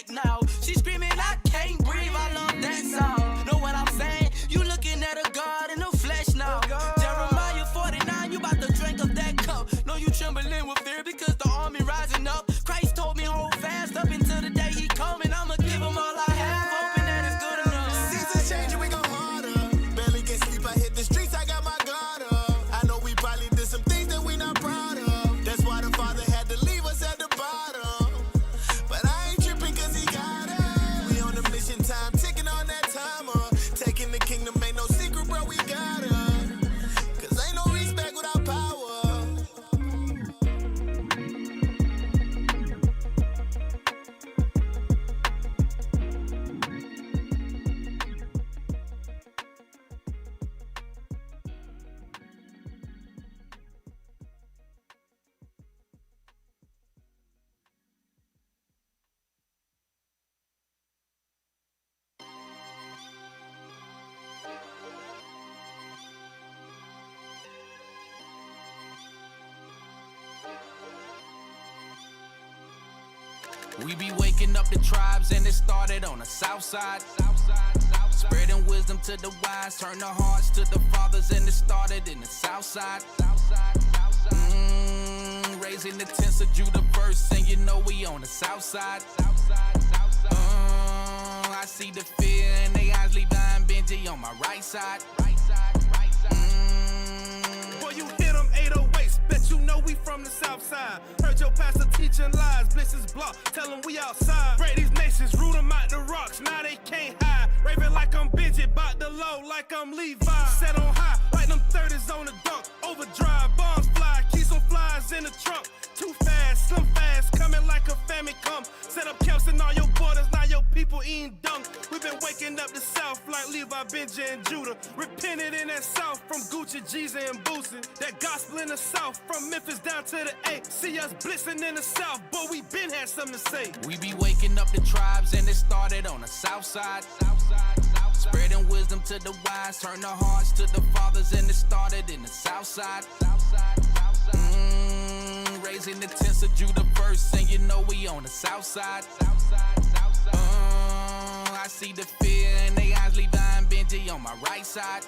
neck now. She screaming, I can't breathe, I love that sound. Know what I'm saying? You looking at a God in the flesh now. Jeremiah 49, you about to drink of that cup. Know you trembling with fear because the army rising up. Christ told me hold fast up until the day he coming. I'ma give him all I have, hoping that it's good enough. Seasons changing, we go harder. Barely can sleep, I hit the streets, I got my guard up. I know we probably did some things that we not proud of. That's why the Father had to leave us at the bottom. But I ain't tripping cause he got us. We on a mission, time ticking on that timer. Taking the kingdom ain't no secret, bro, we got us. Cause ain't no respect without power. We be waking up the tribes and it started on the south side. Spreading wisdom to the wise, turn the hearts to the fathers, and it started in the south side. Raising the tents of Judah first, and you know we on the south side. I see the fear in they eyes, Levi and Benji on my right side. Boy, you hit them 808s, bet you know we from the south side. Heard your pastor teaching lies, blitzes block, tell them we outside. Break these nations, root them out the rocks, now they can't hide. Raving like I'm Benji, bout the low like I'm Levi. Set on high, like them 30s on the dunk. Overdrive, bombs fly, keep some flies in the trunk. Too fast, slim fast, coming like a famine come. Set up camps in all your borders, now your people eating dung. We've been waking up the south like Levi, Benji, and Judah. Repented in that south from Gucci, Jeezy, and Boosie. That gospel in the south, from Memphis down to the A. See us blitzing in the south, boy, we been had something to say. We be waking up the tribes and it started on the south side. Spreading wisdom to the wise, turn the hearts to the fathers, and it started in the south side. Raising the tents of Judah first, and you know we on the south side. I see the fear in they eyes, Levi and Benji on my right side.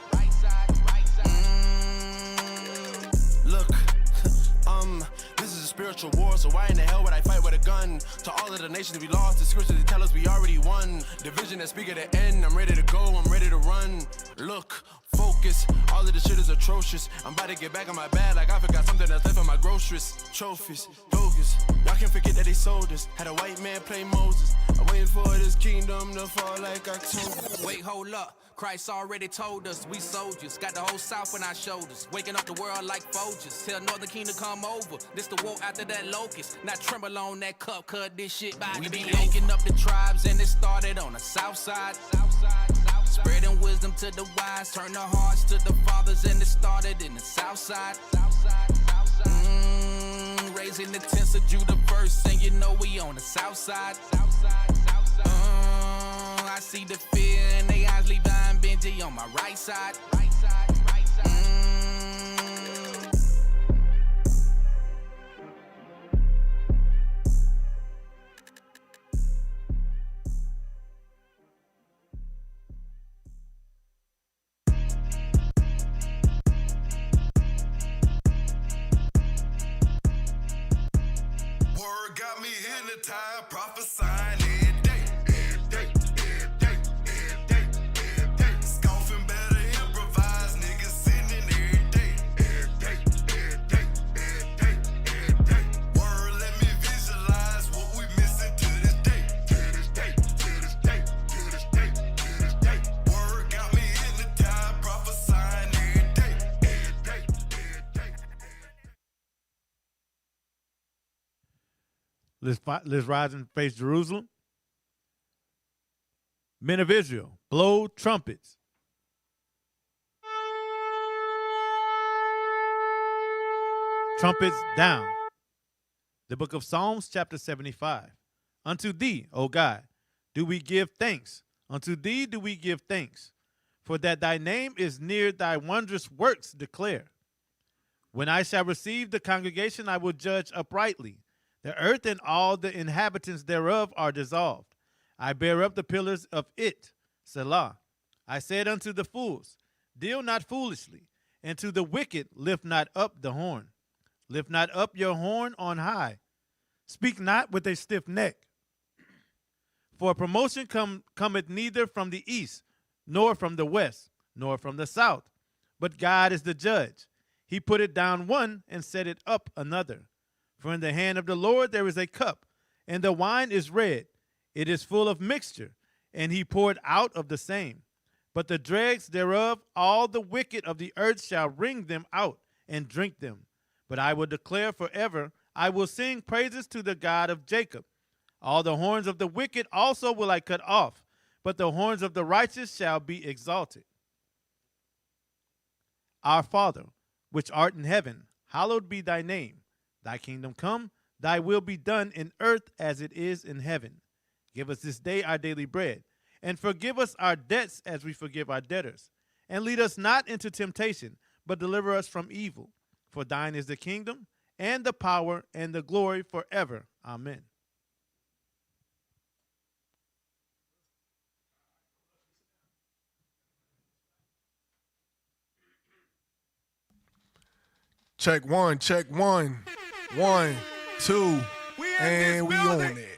Look, this is a spiritual war, so why in the hell would I fight with a gun? To all of the nations we lost, the scriptures they tell us we already won. The vision that speak at the end, I'm ready to go, I'm ready to run. Look, focus, all of this shit is atrocious. I'm about to get back on my bag like I forgot something that's left on my groceries. Trophies, bogus, y'all can't forget that they sold us. Had a white man play Moses. I'm waiting for this kingdom to fall like October. Wait, hold up. Christ already told us we soldiers. Got the whole South on our shoulders. Waking up the world like Folgers. Tell Northern Kingdom come over. This the war after that locust. Not tremble on that cup, cut this shit by we be waking up the tribes and it started on the south side. Spreading wisdom to the wise, turn the hearts to the fathers, and it started in the south side. Raising the tents of Judah first, and you know we on the south side. I see the fear in they eyes, Levi and Benji on my right side. Word got me hypnotized, prophesying every day. Scoffing better improvise, niggas sinning every day. Word let me visualize what we missing to this day. Word got me hypnotized, prophesying every day. Let's rise and face Jerusalem. Men of Israel, blow trumpets. Trumpets down. The book of Psalms, chapter 75. Unto thee, O God, do we give thanks. Unto thee do we give thanks. For that thy name is near, thy wondrous works declare. When I shall receive the congregation, I will judge uprightly. The earth and all the inhabitants thereof are dissolved. I bear up the pillars of it. Selah. I said unto the fools, deal not foolishly, and to the wicked lift not up the horn. Lift not up your horn on high. Speak not with a stiff neck. For promotion cometh neither from the east, nor from the west, nor from the south. But God is the judge. He put it down one and set it up another. For in the hand of the Lord there is a cup, and the wine is red. It is full of mixture, and he poured out of the same. But the dregs thereof, all the wicked of the earth shall wring them out and drink them. But I will declare forever, I will sing praises to the God of Jacob. All the horns of the wicked also will I cut off, but the horns of the righteous shall be exalted. Our Father, which art in heaven, hallowed be thy name. Thy kingdom come, thy will be done in earth as it is in heaven. Give us this day our daily bread, and forgive us our debts as we forgive our debtors. And lead us not into temptation, but deliver us from evil. For thine is the kingdom, and the power, and the glory forever. Amen. Check one, check one. 1, 2, and we on it.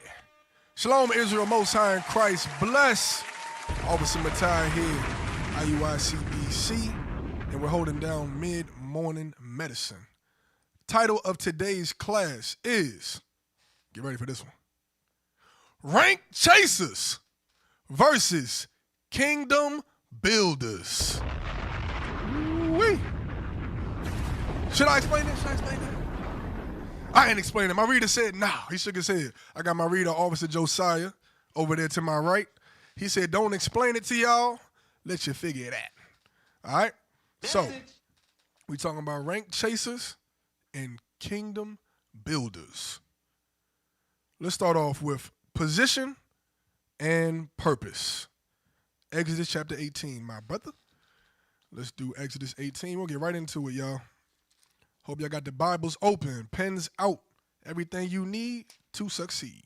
Shalom, Israel, Most High in Christ. Bless. Officer Matai here, IUICBC, and we're holding down mid-morning medicine. Title of today's class is, get ready for this one, Rank Chasers versus Kingdom Builders. Ooh-wee. Should I explain this? I ain't explaining it. My reader said, nah. He shook his head. I got my reader, Officer Josiah, over there to my right. He said, don't explain it to y'all. Let you figure it out. All right? So, we talking about rank chasers and kingdom builders. Let's start off with position and purpose. Exodus chapter 18, my brother. Let's do Exodus 18. We'll get right into it, y'all. Hope y'all got the Bibles open, pens out, everything you need to succeed.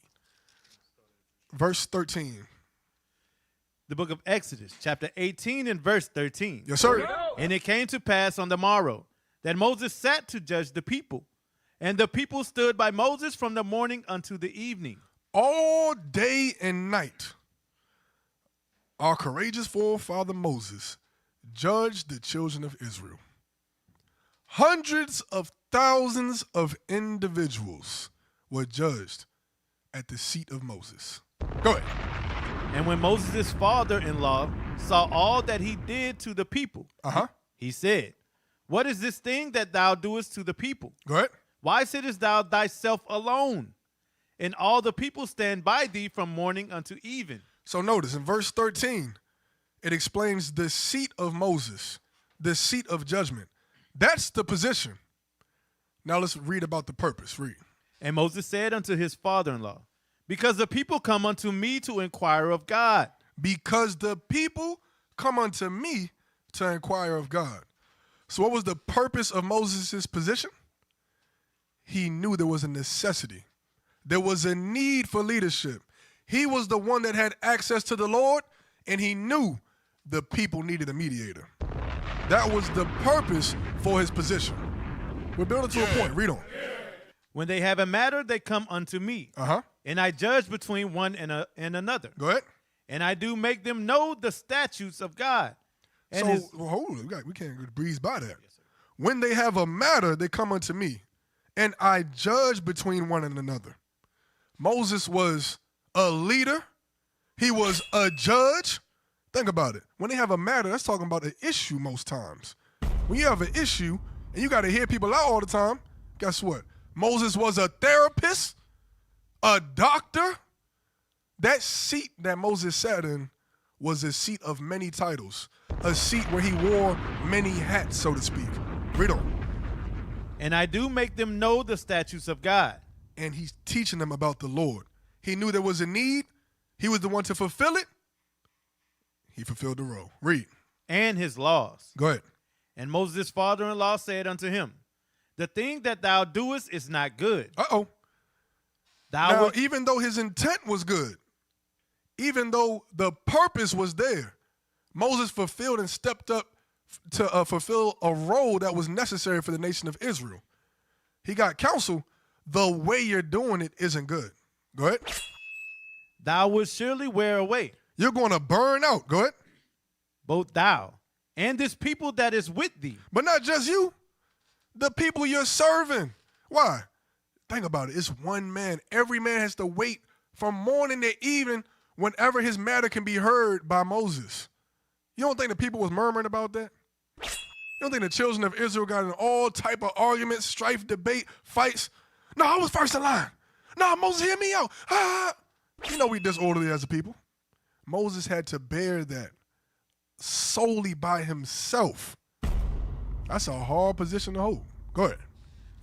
Verse 13. The book of Exodus, chapter 18 and verse 13. Yes, sir. And it came to pass on the morrow that Moses sat to judge the people. And the people stood by Moses from the morning unto the evening. All day and night, our courageous forefather Moses judged the children of Israel. Hundreds of thousands of individuals were judged at the seat of Moses. Go ahead. And when Moses' father-in-law saw all that he did to the people, he said, what is this thing that thou doest to the people? Go ahead. Why sittest thou thyself alone? And all the people stand by thee from morning unto even. So notice in verse 13, it explains the seat of Moses, the seat of judgment. That's the position. Now let's read about the purpose. Read. And Moses said unto his father-in-law, because the people come unto me to inquire of God. Because the people come unto me to inquire of God. So what was the purpose of Moses' position? He knew there was a necessity. There was a need for leadership. He was the one that had access to the Lord, and he knew the people needed a mediator. That was the purpose for his position. We're building to a point. Read on. When they have a matter, they come unto me. And I judge between one and another. Go ahead. And I do make them know the statutes of God. And hold on. We can't breeze by that. Yes, when they have a matter, they come unto me. And I judge between one and another. Moses was a leader. He was a judge. Think about it. When they have a matter, that's talking about an issue most times. When you have an issue and you got to hear people out all the time, guess what? Moses was a therapist, a doctor. That seat that Moses sat in was a seat of many titles, a seat where he wore many hats, so to speak. Read on. And I do make them know the statutes of God. And he's teaching them about the Lord. He knew there was a need. He was the one to fulfill it. He fulfilled the role. Read. And his laws. Go ahead. And Moses' father-in-law said unto him, the thing that thou doest is not good. Now, even though his intent was good, even though the purpose was there, Moses fulfilled and stepped up to fulfill a role that was necessary for the nation of Israel. He got counsel. The way you're doing it isn't good. Go ahead. Thou wilt surely wear away, You're going to burn out. Go ahead. both thou and this people that is with thee. But not just you, the people you're serving. Why? Think about it. It's one man. Every man has to wait from morning to evening whenever his matter can be heard by Moses. You don't think the people was murmuring about that? You don't think the children of Israel got in all type of arguments, strife, debate, fights? No, I was first in line. No, Moses, hear me out. Ah. You know we disorderly as a people. Moses had to bear that solely by himself. That's a hard position to hold. Go ahead.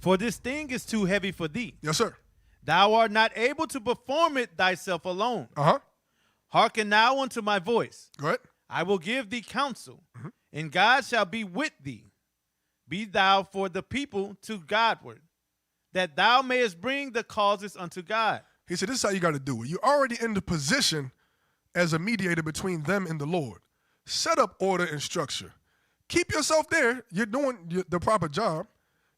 For this thing is too heavy for thee. Yes, sir. Thou art not able to perform it thyself alone. Uh-huh. Hearken now unto my voice. Go ahead. I will give thee counsel, and God shall be with thee. Be thou for the people to Godward, that thou mayest bring the causes unto God. He said, this is how you got to do it. You're already in the position as a mediator between them and the Lord. Set up order and structure. Keep yourself there. You're doing the proper job.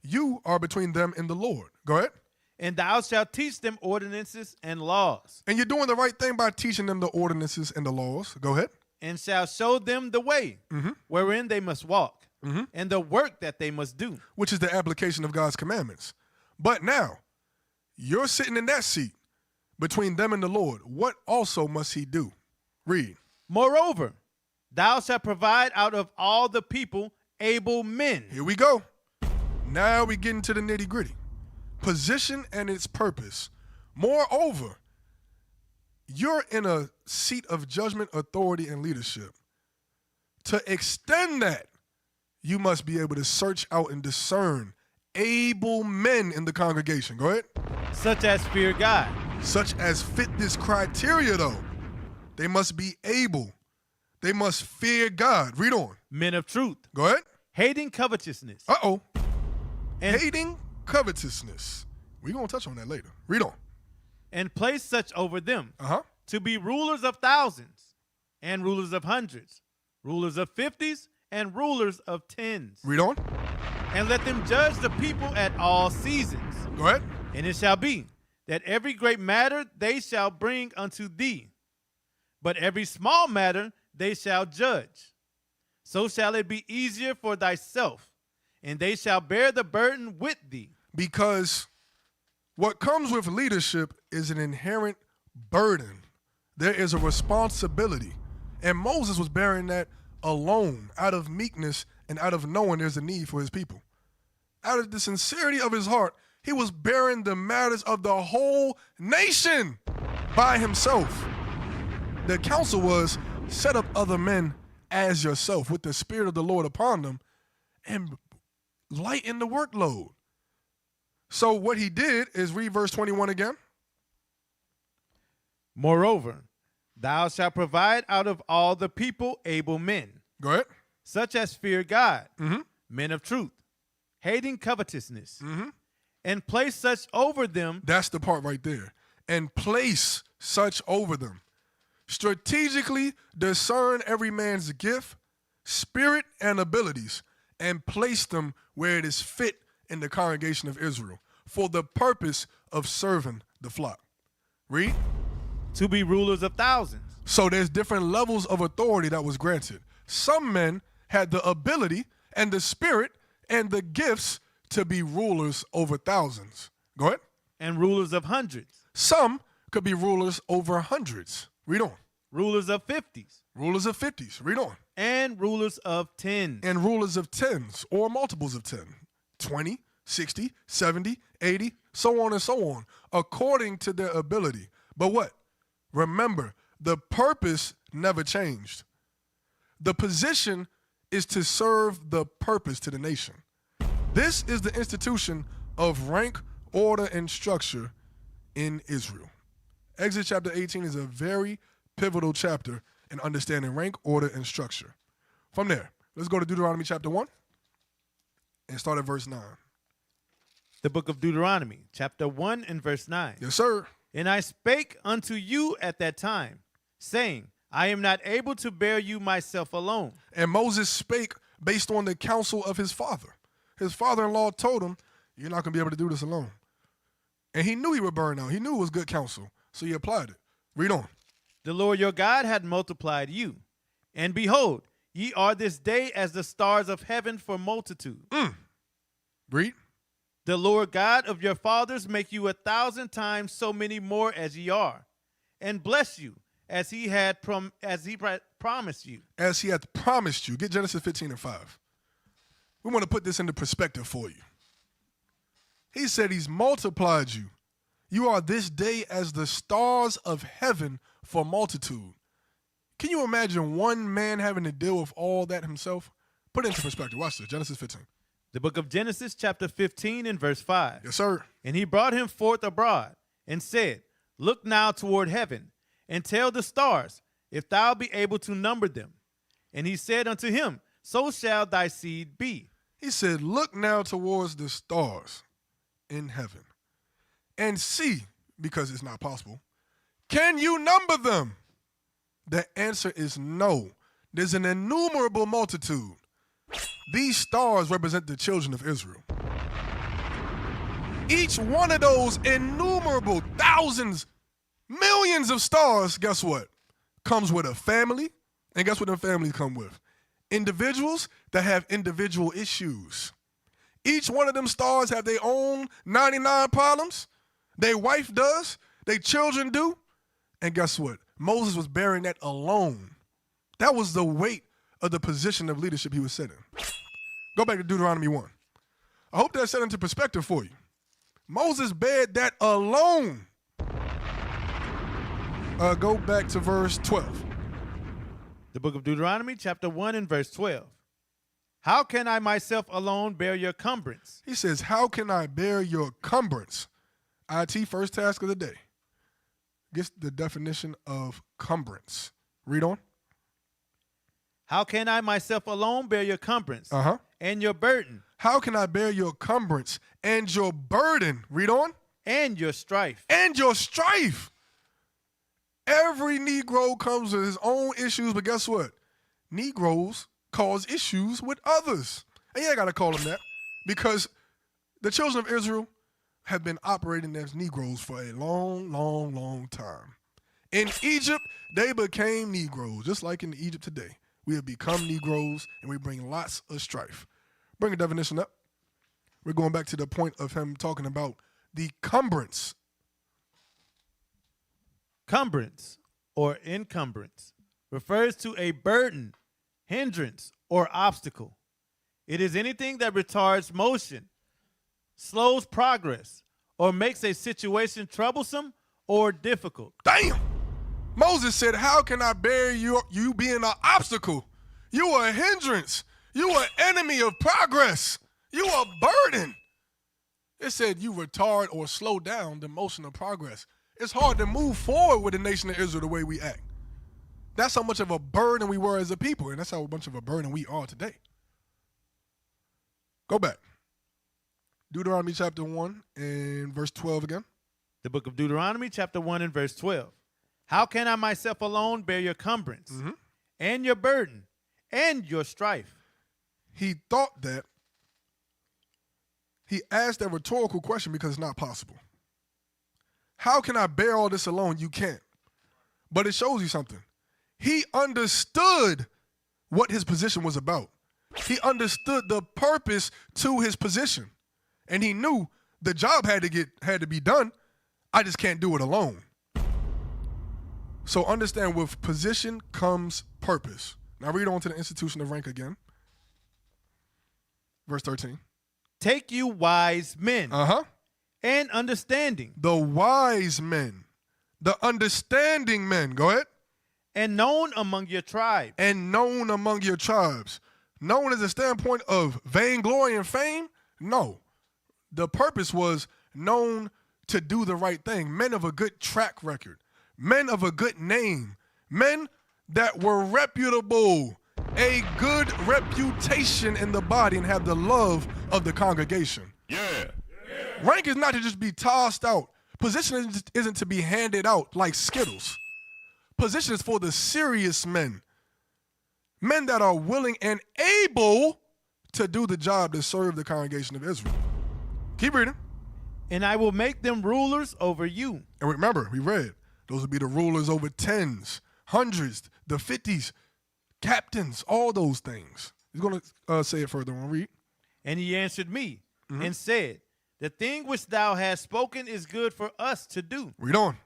You are between them and the Lord. Go ahead. And thou shalt teach them ordinances and laws, And you're doing the right thing by teaching them the ordinances and the laws. Go ahead. and shalt show them the way wherein they must walk, and the work that they must do. Which is the application of God's commandments. But now, you're sitting in that seat between them and the Lord. What also must he do? Read. Moreover, thou shalt provide out of all the people able men. Here we go. Now we get into the nitty gritty. Position and its purpose. Moreover, you're in a seat of judgment, authority, and leadership. To extend that, you must be able to search out and discern able men in the congregation. Go ahead. Such as fear God, Such as fit this criteria, though. They must be able. They must fear God. Read on. men of truth, Go ahead. hating covetousness, Uh-oh. and, Hating covetousness. We're going to touch on that later. Read on. and place such over them Uh-huh. to be rulers of thousands, and rulers of hundreds, rulers of fifties, and rulers of tens. Read on. And let them judge the people at all seasons. Go ahead. And it shall be that every great matter they shall bring unto thee, but every small matter they shall judge. So shall it be easier for thyself, and they shall bear the burden with thee. Because what comes with leadership is an inherent burden. There is a responsibility. And Moses was bearing that alone, out of meekness and out of knowing there's a need for his people. Out of the sincerity of his heart, he was bearing the matters of the whole nation by himself. The counsel was, set up other men as yourself with the Spirit of the Lord upon them and lighten the workload. So what he did is read verse 21 again. Moreover, thou shalt provide out of all the people able men, Go ahead. such as fear God, men of truth, hating covetousness, and place such over them. That's the part right there. And place such over them. Strategically discern every man's gift, spirit, and abilities, and place them where it is fit in the congregation of Israel for the purpose of serving the flock. Read. to be rulers of thousands, So there's different levels of authority that was granted. Some men had the ability and the spirit and the gifts to be rulers over thousands. Go ahead. and rulers of hundreds, Some could be rulers over hundreds. Read on. rulers of fifties, Rulers of 50s. Read on. and rulers of tens. And rulers of 10s or multiples of 10. 20, 60, 70, 80, so on and so on, according to their ability. But what? Remember, the purpose never changed. The position is to serve the purpose to the nation. This is the institution of rank, order, and structure in Israel. Exodus chapter 18 is a very pivotal chapter in understanding rank, order, and structure. From there, let's go to Deuteronomy chapter 1 and start at verse 9. The book of Deuteronomy, chapter 1 and verse 9. Yes, sir. And I spake unto you at that time, saying, I am not able to bear you myself alone. And Moses spake based on the counsel of his father. His father-in-law told him, you're not going to be able to do this alone. And he knew he would burn out. He knew it was good counsel, so he applied it. Read on. The Lord your God had multiplied you. And behold, ye are this day as the stars of heaven for multitude. Read. The Lord God of your fathers make you 1,000 times so many more as ye are, and bless you as he promised you. As he hath promised you. Get Genesis 15:5. We want to put this into perspective for you. He said he's multiplied you. You are this day as the stars of heaven for multitude. Can you imagine one man having to deal with all that himself? Put it into perspective. Watch this. Genesis 15. The book of Genesis, chapter 15 and verse 5. Yes, sir. And he brought him forth abroad and said, Look now toward heaven and tell the stars, if thou be able to number them. And he said unto him, So shall thy seed be. He said, look now towards the stars in heaven and see, because it's not possible, can you number them? The answer is no. There's an innumerable multitude. These stars represent the children of Israel. Each one of those innumerable thousands, millions of stars, guess what? Comes with a family. And guess what them families come with? Individuals that have individual issues. Each one of them stars have their own 99 problems. Their wife does. Their children do. And guess what? Moses was bearing that alone. That was the weight of the position of leadership he was set in. Go back to Deuteronomy 1. I hope that's set into perspective for you. Moses bared that alone. Go back to verse 12. The book of Deuteronomy, chapter 1 and verse 12. How can I myself alone bear your cumbrance? He says, how can I bear your cumbrance? IT, first task of the day. Gets the definition of cumbrance. Read on. How can I myself alone bear your cumbrance and your burden? How can I bear your cumbrance and your burden? Read on. And your strife. And your strife. Every Negro comes with his own issues, but guess what? Negroes cause issues with others. And yeah, I got to call them that because the children of Israel have been operating as Negroes for a long, long, long time. In Egypt, they became Negroes, just like in Egypt today. We have become Negroes, and we bring lots of strife. Bring a definition up. We're going back to the point of him talking about the cumbrance. Cumbrance or encumbrance refers to a burden, hindrance, or obstacle. It is anything that retards motion, slows progress, or makes a situation troublesome or difficult. Damn! Moses said, how can I bear you being an obstacle? You are a hindrance. You are an enemy of progress. You are a burden. It said you retard or slow down the motion of progress. It's hard to move forward with the nation of Israel the way we act. That's how much of a burden we were as a people, and that's how much of a burden we are today. Go back. Deuteronomy chapter 1 and verse 12 again. The book of Deuteronomy chapter 1 and verse 12. How can I myself alone bear your cumbrance and your burden and your strife? He thought that. He asked that rhetorical question because it's not possible. How can I bear all this alone? You can't. But it shows you something. He understood what his position was about. He understood the purpose to his position. And he knew the job had to be done. I just can't do it alone. So understand, with position comes purpose. Now read on to the institution of rank again. Verse 13. Take you wise men and understanding. The wise men, the understanding men. Go ahead. And known among your tribes. And known among your tribes. Known as a standpoint of vainglory and fame? No. The purpose was known to do the right thing. Men of a good track record. Men of a good name. Men that were reputable. A good reputation in the body and have the love of the congregation. Yeah. Rank is not to just be tossed out. Position isn't to be handed out like Skittles. position is for the serious men. Men that are willing and able to do the job to serve the congregation of Israel. Keep reading. And I will make them rulers over you. And remember, we read, those would be the rulers over tens, hundreds, the 50s, captains, all those things. He's going to say it further on. Read. And he answered me and said, the thing which thou hast spoken is good for us to do. Read on.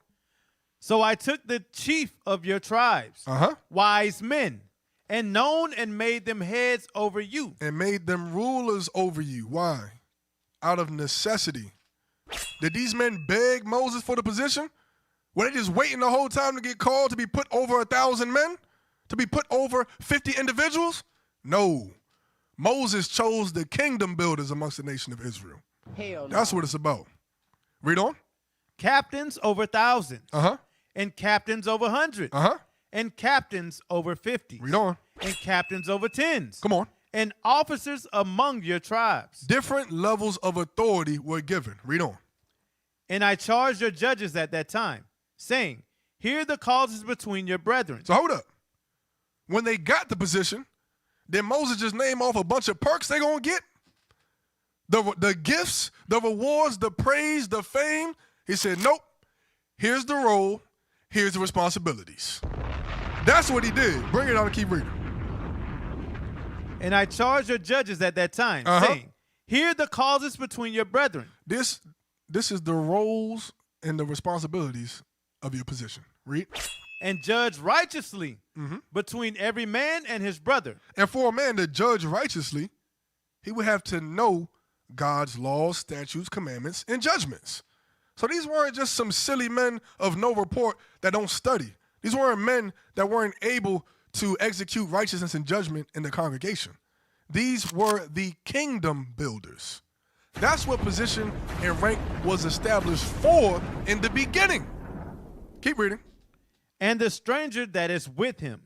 So I took the chief of your tribes, wise men, and known, and made them heads over you. And made them rulers over you. Why? Out of necessity. Did these men beg Moses for the position? Were they just waiting the whole time to get called to be put over 1,000 men? To be put over 50 individuals? No. Moses chose the kingdom builders amongst the nation of Israel. Hell no. That's what it's about. Read on. Captains over thousands. And captains over hundreds. And captains over 50s. Read on. And captains over tens. Come on. And officers among your tribes. Different levels of authority were given. Read on. And I charged your judges at that time, saying, hear the causes between your brethren. So hold up. When they got the position, did Moses just name off a bunch of perks they gonna get? The gifts, the rewards, the praise, the fame? He said, nope. Here's the role. Here's the responsibilities. That's what he did. Bring it on and keep reading. And I charged your judges at that time, saying, hear the causes between your brethren. This is the roles and the responsibilities of your position. Read. And judge righteously between every man and his brother. And for a man to judge righteously, he would have to know God's laws, statutes, commandments, and judgments. So these weren't just some silly men of no report that don't study. These weren't men that weren't able to execute righteousness and judgment in the congregation. These were the kingdom builders. That's what position and rank was established for in the beginning. Keep reading. And the stranger that is with him,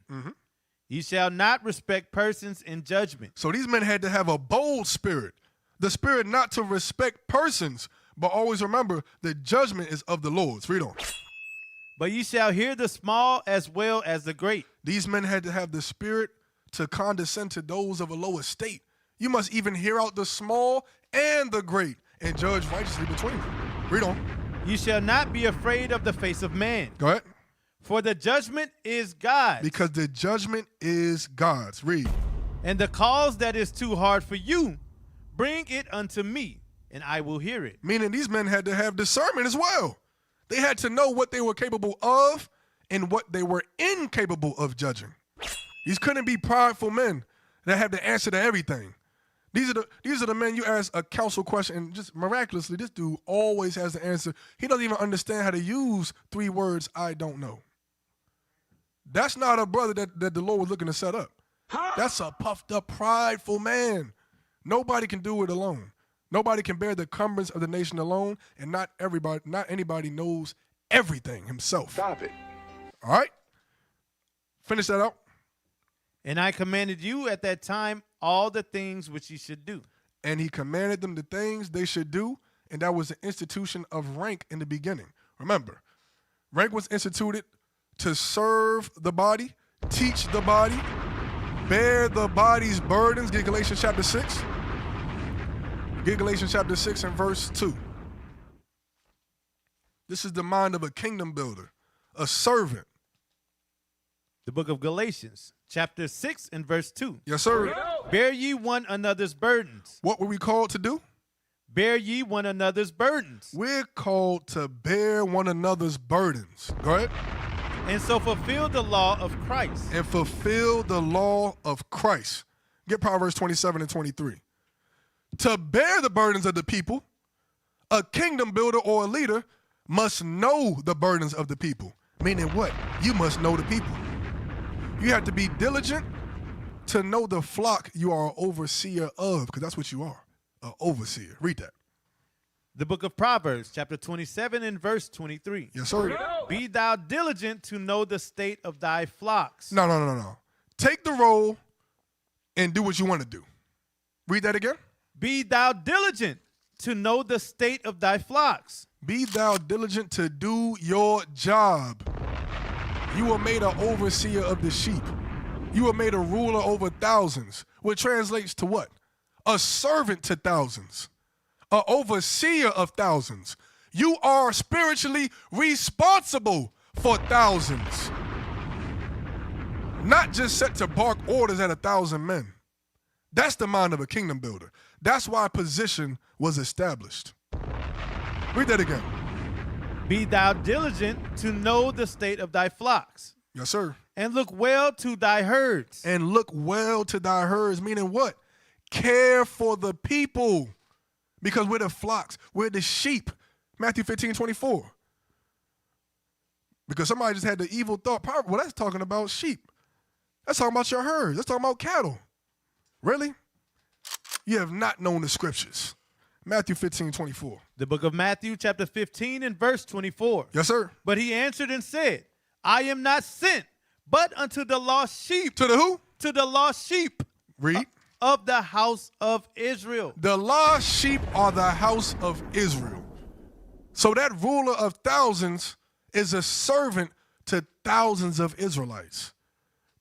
ye shall not respect persons in judgment. So these men had to have a bold spirit. The spirit not to respect persons, but always remember the judgment is of the Lord's. Read on. But ye shall hear the small as well as the great. These men had to have the spirit to condescend to those of a low estate. You must even hear out the small and the great and judge righteously between them. Read on. Ye shall not be afraid of the face of man. Go ahead. For the judgment is God's. Because the judgment is God's. Read. And the cause that is too hard for you, bring it unto me, and I will hear it. Meaning these men had to have discernment as well. They had to know what they were capable of and what they were incapable of judging. These couldn't be prideful men that have the answer to everything. These are the men you ask a counsel question and just miraculously, this dude always has the answer. He doesn't even understand how to use 3 words, I don't know. That's not a brother that the Lord was looking to set up. That's a puffed up, prideful man. Nobody can do it alone. Nobody can bear the cumbrance of the nation alone, and not anybody knows everything himself. Stop it. All right? Finish that out. And I commanded you at that time all the things which ye should do. And he commanded them the things they should do, and that was the institution of rank in the beginning. Remember, rank was instituted to serve the body, teach the body, bear the body's burdens. Get Galatians chapter 6. Get Galatians chapter 6 and verse 2. This is the mind of a kingdom builder, a servant. The book of Galatians, chapter 6 and verse 2. Yes, sir. Bear ye one another's burdens. What were we called to do? Bear ye one another's burdens. We're called to bear one another's burdens. Go ahead. And so fulfill the law of Christ. And fulfill the law of Christ. Get Proverbs 27 and 23. To bear the burdens of the people, a kingdom builder or a leader must know the burdens of the people. Meaning what? You must know the people. You have to be diligent to know the flock you are an overseer of, because that's what you are, an overseer. Read that. The book of Proverbs, chapter 27 and verse 23. Yes, sir. Be thou diligent to know the state of thy flocks. No. Take the role and do what you want to do. Read that again. Be thou diligent to know the state of thy flocks. Be thou diligent to do your job. You were made an overseer of the sheep. You were made a ruler over thousands, which translates to what? A servant to thousands, an overseer of thousands. You are spiritually responsible for thousands, not just set to bark orders at 1,000 men. That's the mind of a kingdom builder. That's why position was established. Read that again. Be thou diligent to know the state of thy flocks. Yes, sir. And look well to thy herds. And look well to thy herds, meaning what? Care for the people. Because we're the flocks. We're the sheep. Matthew 15:24. Because somebody just had the evil thought. Well, that's talking about sheep. That's talking about your herds. That's talking about cattle. Really? You have not known the scriptures. Matthew 15:24. The book of Matthew, chapter 15 and verse 24. Yes, sir. But he answered and said, I am not sent, but unto the lost sheep. To the who? To the lost sheep. Read. Of the house of Israel. The lost sheep are the house of Israel. So that ruler of thousands is a servant to thousands of Israelites.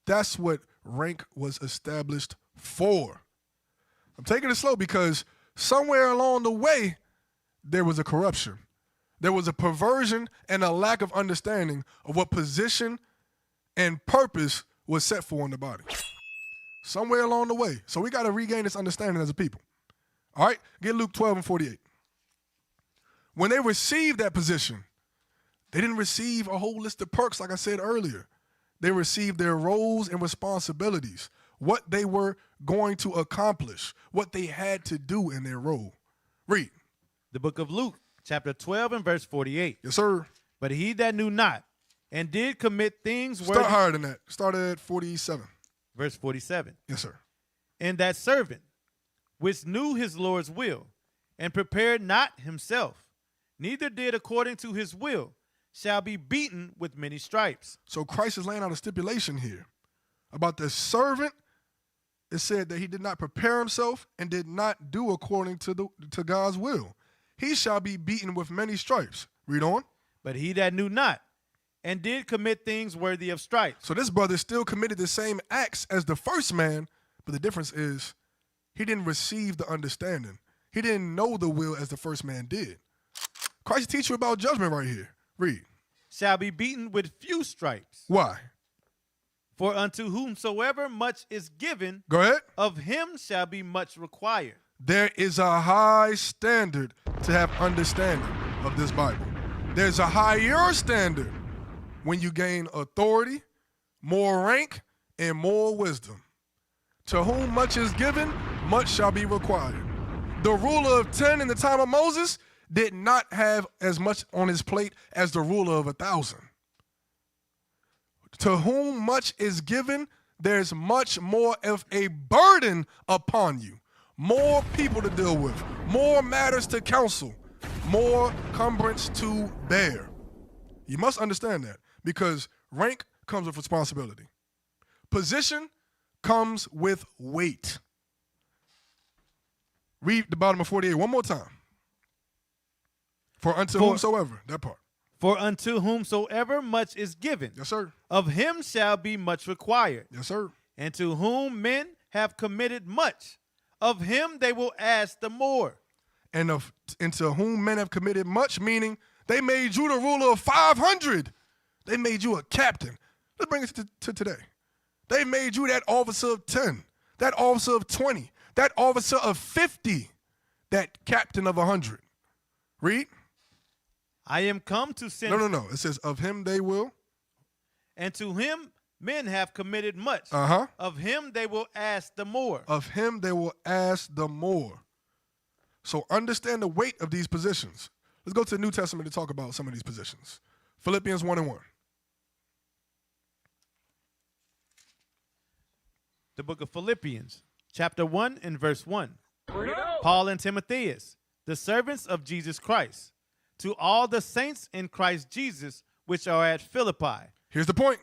That's what rank was established for. I'm taking it slow because somewhere along the way, there was a corruption. There was a perversion and a lack of understanding of what position and purpose was set for in the body. Somewhere along the way. So we got to regain this understanding as a people. All right? Get Luke 12 and 48. When they received that position, they didn't receive a whole list of perks like I said earlier. They received their roles and responsibilities, what they were going to accomplish, what they had to do in their role. Read. The book of Luke, chapter 12 and verse 48. Yes, sir. But he that knew not and did commit things worthy. Start higher than that. Start at 47. Verse 47. Yes, sir. And that servant, which knew his Lord's will, and prepared not himself, neither did according to his will, shall be beaten with many stripes. So Christ is laying out a stipulation here about the servant. It said that he did not prepare himself and did not do according to God's will. He shall be beaten with many stripes. Read on. But he that knew not and did commit things worthy of stripes. So this brother still committed the same acts as the first man, but the difference is he didn't receive the understanding. He didn't know the will as the first man did. Christ teach you about judgment right here. Read. Shall be beaten with few stripes. Why? For unto whomsoever much is given, Go ahead. of him shall be much required. There is a high standard to have understanding of this Bible. There's a higher standard when you gain authority, more rank, and more wisdom. To whom much is given, much shall be required. The ruler of 10 in the time of Moses did not have as much on his plate as the ruler of 1,000. To whom much is given, there's much more of a burden upon you. More people to deal with, more matters to counsel, more cumbrance to bear. You must understand that because rank comes with responsibility. Position comes with weight. Read the bottom of 48 one more time. For unto whomsoever, that part. For unto whomsoever much is given, Yes, sir. of him shall be much required. Yes, sir. And to whom men have committed much, of him they will ask the more. And to whom men have committed much, meaning they made you the ruler of 500. They made you a captain. Let's bring it to today. They made you that officer of 10, that officer of 20, that officer of 50, that captain of 100. Read. I am come to send. No. It says, of him they will. And to him men have committed much. Uh-huh. Of him they will ask the more. Of him they will ask the more. So understand the weight of these positions. Let's go to the New Testament to talk about some of these positions. Philippians 1 and 1. The book of Philippians, chapter 1 and verse 1. Paul and Timotheus, the servants of Jesus Christ, to all the saints in Christ Jesus, which are at Philippi. Here's the point.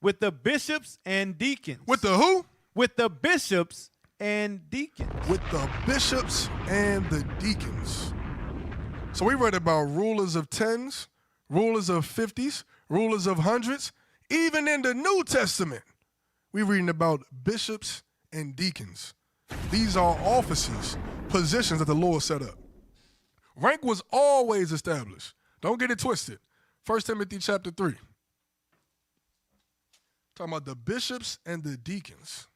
With the bishops and deacons. With the who? With the bishops and deacons. With the bishops and the deacons. So we read about rulers of 10s, rulers of 50s, rulers of 100s, Even in the New Testament, we're reading about bishops and deacons. These are offices, positions that the Lord set up. Rank was always established. Don't get it twisted. 1 Timothy chapter 3. Talking about the bishops and the deacons.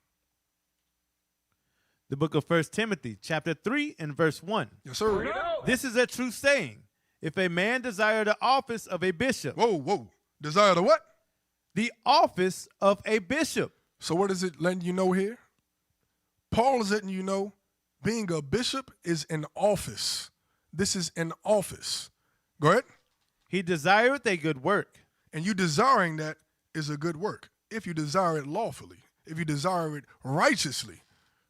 The book of 1 Timothy, chapter 3 and verse 1. Yes, sir. This is a true saying. If a man desire the office of a bishop. Whoa. Desire the what? The office of a bishop. So what is it letting you know here? Paul is letting you know being a bishop is an office. This is an office. Go ahead. He desireth a good work. And you desiring that is a good work. If you desire it lawfully. If you desire it righteously.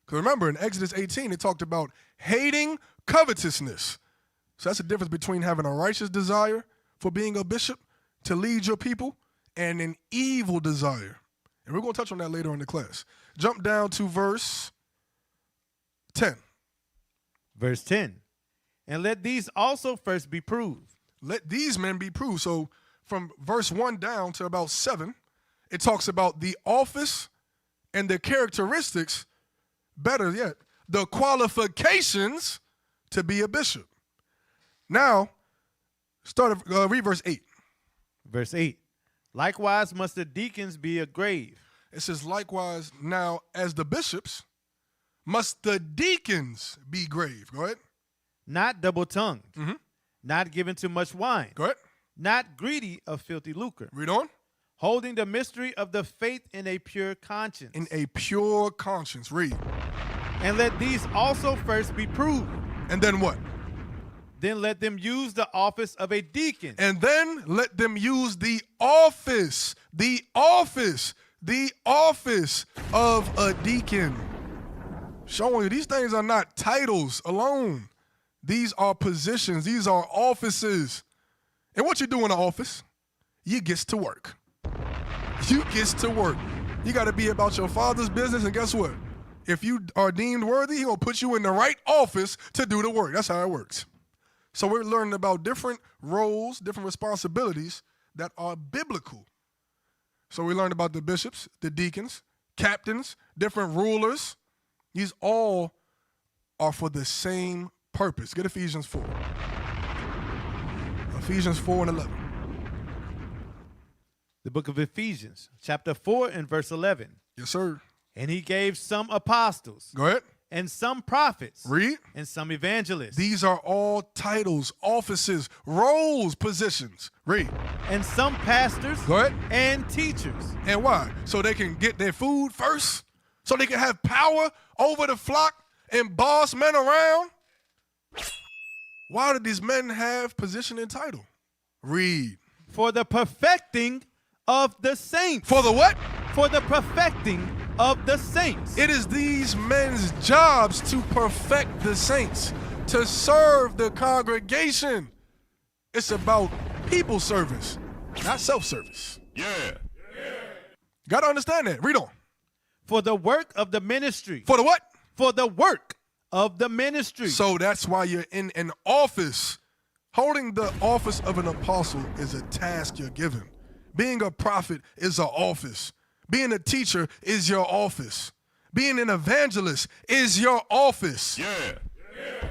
Because remember, in Exodus 18, it talked about hating covetousness. So that's the difference between having a righteous desire for being a bishop to lead your people and an evil desire. And we're going to touch on that later in the class. Jump down to verse 10. Verse 10. And let these also first be proved. Let these men be proved. So from verse 1 down to about 7, it talks about the office and the characteristics, better yet, the qualifications to be a bishop. Now, read verse 8. Verse 8. Likewise must the deacons be a grave. It says, likewise, now as the bishops, must the deacons be grave. Go ahead. Not double-tongued. Mm-hmm. Not given to much wine. Go ahead. Not greedy of filthy lucre. Read on. Holding the mystery of the faith in a pure conscience. In a pure conscience. Read. And let these also first be proved. And then what? Then let them use the office of a deacon. And then let them use the office of a deacon. Showing you these things are not titles alone. These are positions. These are offices. And what you do in the office, you gets to work. You gets to work. You got to be about your father's business. And guess what? If you are deemed worthy, he going to put you in the right office to do the work. That's how it works. So we're learning about different roles, different responsibilities that are biblical. So we learned about the bishops, the deacons, captains, different rulers. These all are for the same purpose. Get Ephesians 4. Ephesians 4 and 11. The book of Ephesians, chapter 4 and verse 11. Yes, sir. And he gave some apostles. Go ahead. And some prophets. Read. And some evangelists. These are all titles, offices, roles, positions. Read. And some pastors. Go ahead. And teachers. And why? So they can get their food first? So they can have power over the flock and boss men around? Why do these men have position and title? Read. For the perfecting of the saints. For the what? For the perfecting of the saints. It is these men's jobs to perfect the saints, to serve the congregation. It's about people service, not self-service. Yeah. Got to understand that. Read on. For the work of the ministry. For the what? For the work of the ministry. So that's why you're in an office. Holding the office of an apostle is a task you're given. Being a prophet is an office. Being a teacher is your office. Being an evangelist is your office. Yeah.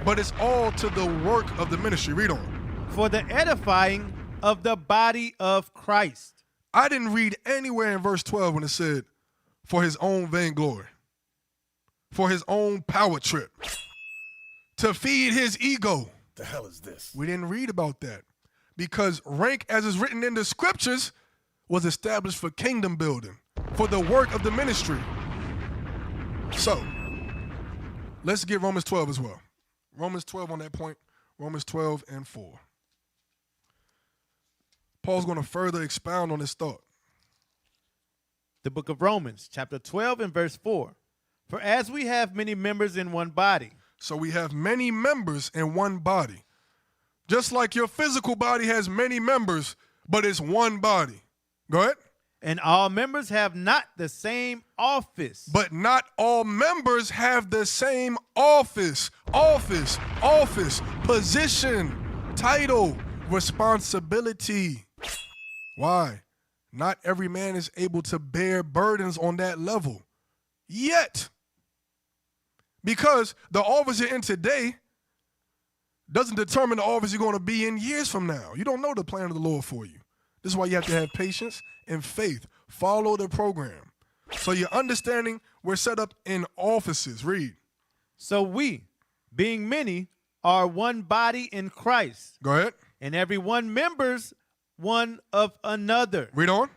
But it's all to the work of the ministry. Read on. For the edifying of the body of Christ. I didn't read anywhere in verse 12 when it said, for his own vainglory, for his own power trip, to feed his ego. The hell is this? We didn't read about that because rank, as is written in the scriptures, was established for kingdom building, for the work of the ministry. So, let's get Romans 12 as well. Romans 12 on that point, Romans 12 and 4. Paul's going to further expound on this thought. The book of Romans, chapter 12 and verse 4. For as we have many members in one body. So we have many members in one body. Just like your physical body has many members, but it's one body. Go ahead. And all members have not the same office. But not all members have the same office, position, title, responsibility. Why? Not every man is able to bear burdens on that level yet. Because the office you're in today doesn't determine the office you're going to be in years from now. You don't know the plan of the Lord for you. This is why you have to have patience and faith. Follow the program. So you're understanding we're set up in offices. Read. So we, being many, are one body in Christ, Go ahead. and every one members one of another, Read on.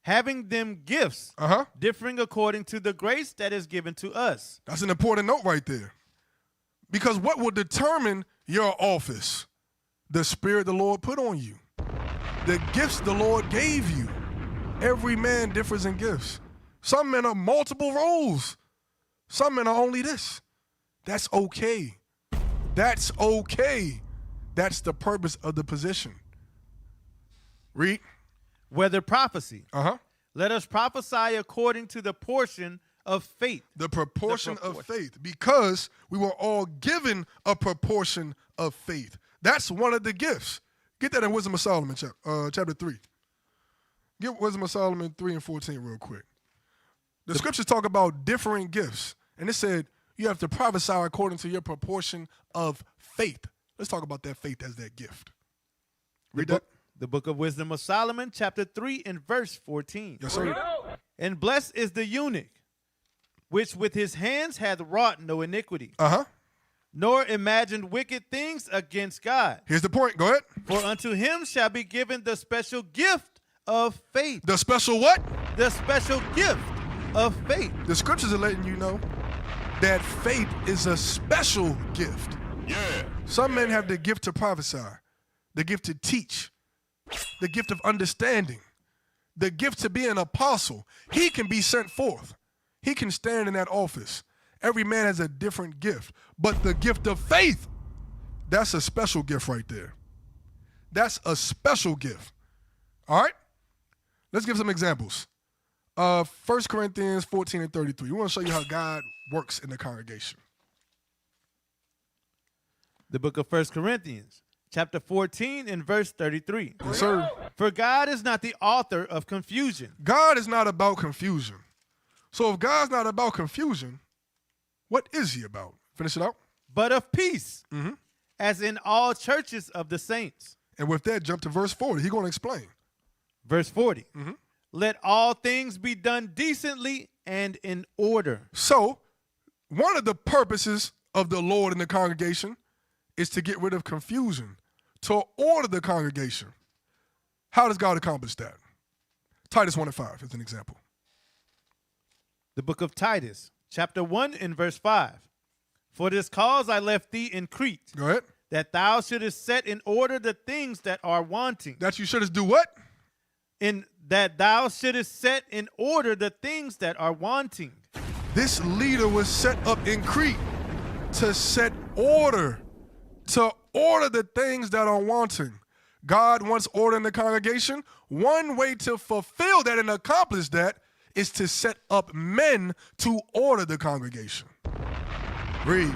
having them gifts differing according to the grace that is given to us. That's an important note right there. Because what will determine your office? The spirit the Lord put on you. The gifts the Lord gave you. Every man differs in gifts. Some men are multiple roles. Some men are only this. That's okay. That's okay. That's the purpose of the position. Read. Whether prophecy, Uh-huh. let us prophesy according to the portion of faith. The proportion of faith. Because we were all given a proportion of faith. That's one of the gifts. Get that in Wisdom of Solomon, chapter 3. Get Wisdom of Solomon 3 and 14 real quick. The scriptures talk about differing gifts. And it said you have to prophesy according to your proportion of faith. Let's talk about that faith as that gift. Read that. The book of Wisdom of Solomon, chapter 3 and verse 14. Yes, sir. And blessed is the eunuch, which with his hands hath wrought no iniquity, Uh-huh. nor imagined wicked things against God. Here's the point. Go ahead. For unto him shall be given the special gift of faith. The special what? The special gift of faith. The scriptures are letting you know that faith is a special gift. Yeah. Some men have the gift to prophesy, the gift to teach, the gift of understanding, the gift to be an apostle. He can be sent forth. He can stand in that office. Every man has a different gift. But the gift of faith, that's a special gift right there. That's a special gift. All right? Let's give some examples. 1 Corinthians 14 and 33. We want to show you how God works in the congregation. The book of 1 Corinthians, chapter 14 and verse 33. Yes, sir. For God is not the author of confusion. God is not about confusion. So if God's not about confusion, what is he about? Finish it out. But of peace, as in all churches of the saints. And with that, jump to verse 40. He's going to explain. Verse 40. Let all things be done decently and in order. So one of the purposes of the Lord in the congregation is to get rid of confusion, to order the congregation. How does God accomplish that? Titus 1 and 5 is an example. The book of Titus, chapter 1 and verse 5. For this cause I left thee in Crete, Go ahead. that thou shouldest set in order the things that are wanting. That you should do what? In that thou shouldest set in order the things that are wanting. This leader was set up in Crete to set order, to order the things that are wanting. God wants order in the congregation. One way to fulfill that and accomplish that is to set up men to order the congregation. Read.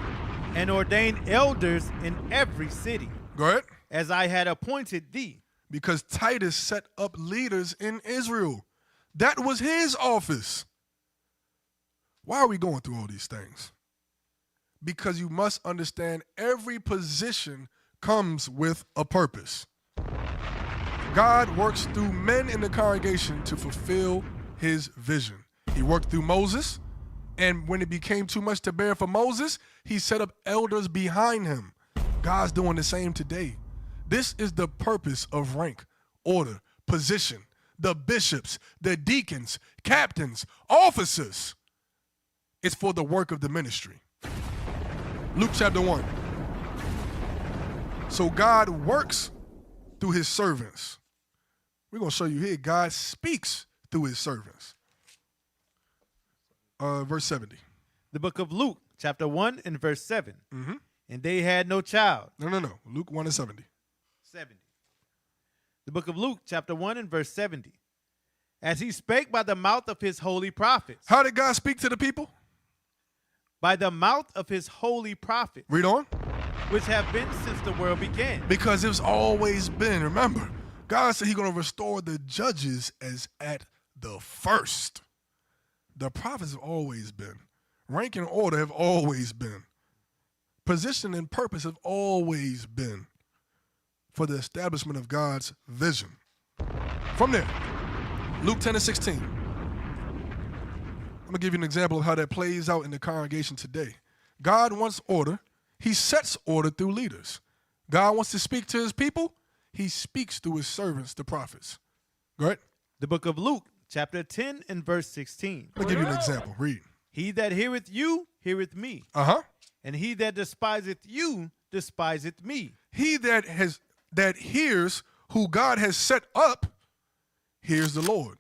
And ordain elders in every city, Go ahead. as I had appointed thee. Because Titus set up leaders in Israel. That was his office. Why are we going through all these things? Because you must understand every position comes with a purpose. God works through men in the congregation to fulfill his vision. He worked through Moses, and when it became too much to bear for Moses, he set up elders behind him. God's doing the same today. This is the purpose of rank, order, position. The bishops, the deacons, captains, officers. It's for the work of the ministry. Luke chapter 1. So God works through his servants. We're going to show you here, God speaks through his servants. Verse 70. The book of Luke, chapter 1 and verse 7. And they had no child. No. Luke 1 and 70. 70. The book of Luke, chapter 1 and verse 70. As he spake by the mouth of his holy prophets. How did God speak to the people? By the mouth of his holy prophets. Read on. Which have been since the world began. Because it's always been. Remember, God said he's going to restore the judges as at the first. The prophets have always been. Rank and order have always been. Position and purpose have always been for the establishment of God's vision. From there, Luke 10:16. I'm going to give you an example of how that plays out in the congregation today. God wants order. He sets order through leaders. God wants to speak to his people. He speaks through his servants, the prophets. Go ahead. The book of Luke, chapter 10 and verse 16. Let me give you an example. Read. He that heareth you, heareth me. Uh-huh. And he that despiseth you, despiseth me. He that hears who God has set up, hears the Lord.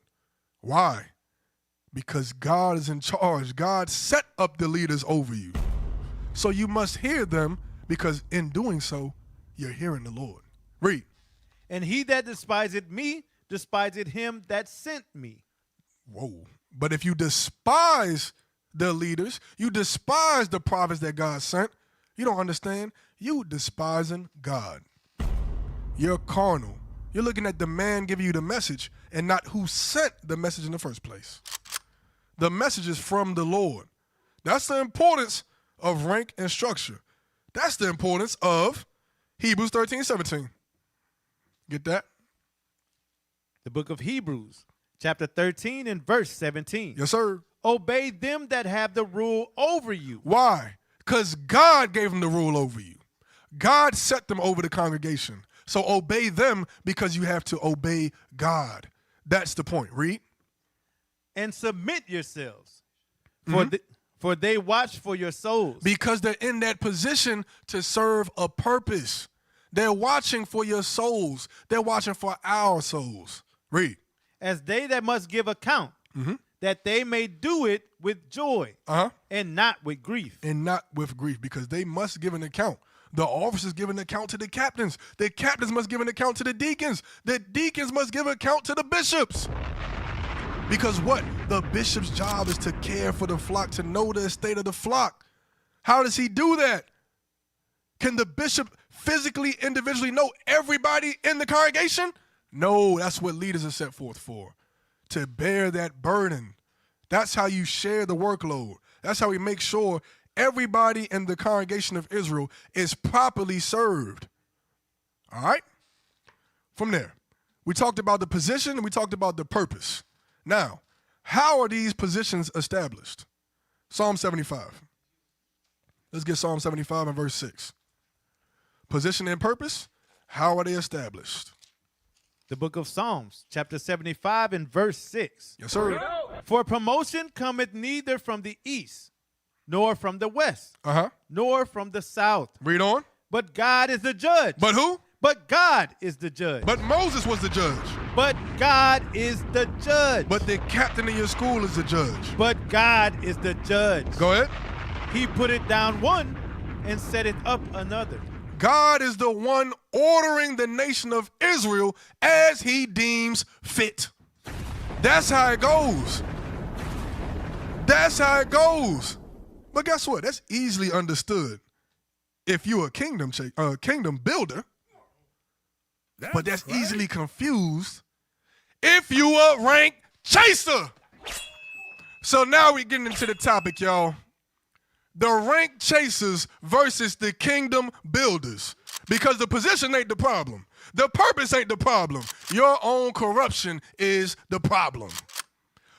Why? Because God is in charge. God set up the leaders over you. So you must hear them, because in doing so, you're hearing the Lord. Read. And he that despiseth me, despiseth him that sent me. Whoa. But if you despise the leaders, you despise the prophets that God sent, you don't understand. You despising God. You're carnal. You're looking at the man giving you the message and not who sent the message in the first place. The message is from the Lord. That's the importance of rank and structure. That's the importance of Hebrews 13:17. Get that? The book of Hebrews, chapter 13 and verse 17. Yes, sir. Obey them that have the rule over you. Why? Because God gave them the rule over you. God set them over the congregation. So obey them because you have to obey God. That's the point. Read. And submit yourselves, for they watch for your souls. Because they're in that position to serve a purpose. They're watching for your souls. They're watching for our souls. Read. As they that must give account, that they may do it with joy, and not with grief. And not with grief, because they must give an account. The officers give an account to the captains. The captains must give an account to the deacons. The deacons must give account to the bishops. Because what? The bishop's job is to care for the flock, to know the state of the flock. How does he do that? Can the bishop physically, individually know everybody in the congregation? No, that's what leaders are set forth for, to bear that burden. That's how you share the workload. That's how we make sure everybody in the congregation of Israel is properly served. All right? From there, we talked about the position and we talked about the purpose. Now, how are these positions established? Psalm 75. Let's get Psalm 75 and verse 6. Position and purpose, how are they established? The book of Psalms, chapter 75 and verse 6. Yes, sir. For promotion cometh neither from the east, nor from the west, nor from the south. Read on. But God is the judge. But who? But God is the judge. But Moses was the judge. But God is the judge. But the captain of your school is the judge. But God is the judge. Go ahead. He put it down one and set it up another. God is the one ordering the nation of Israel as he deems fit. That's how it goes. That's how it goes. But guess what? That's easily understood if you're a kingdom builder. But that's easily confused if you a rank chaser. So now we're getting into the topic, y'all. The rank chasers versus the kingdom builders. Because the position ain't the problem. The purpose ain't the problem. Your own corruption is the problem.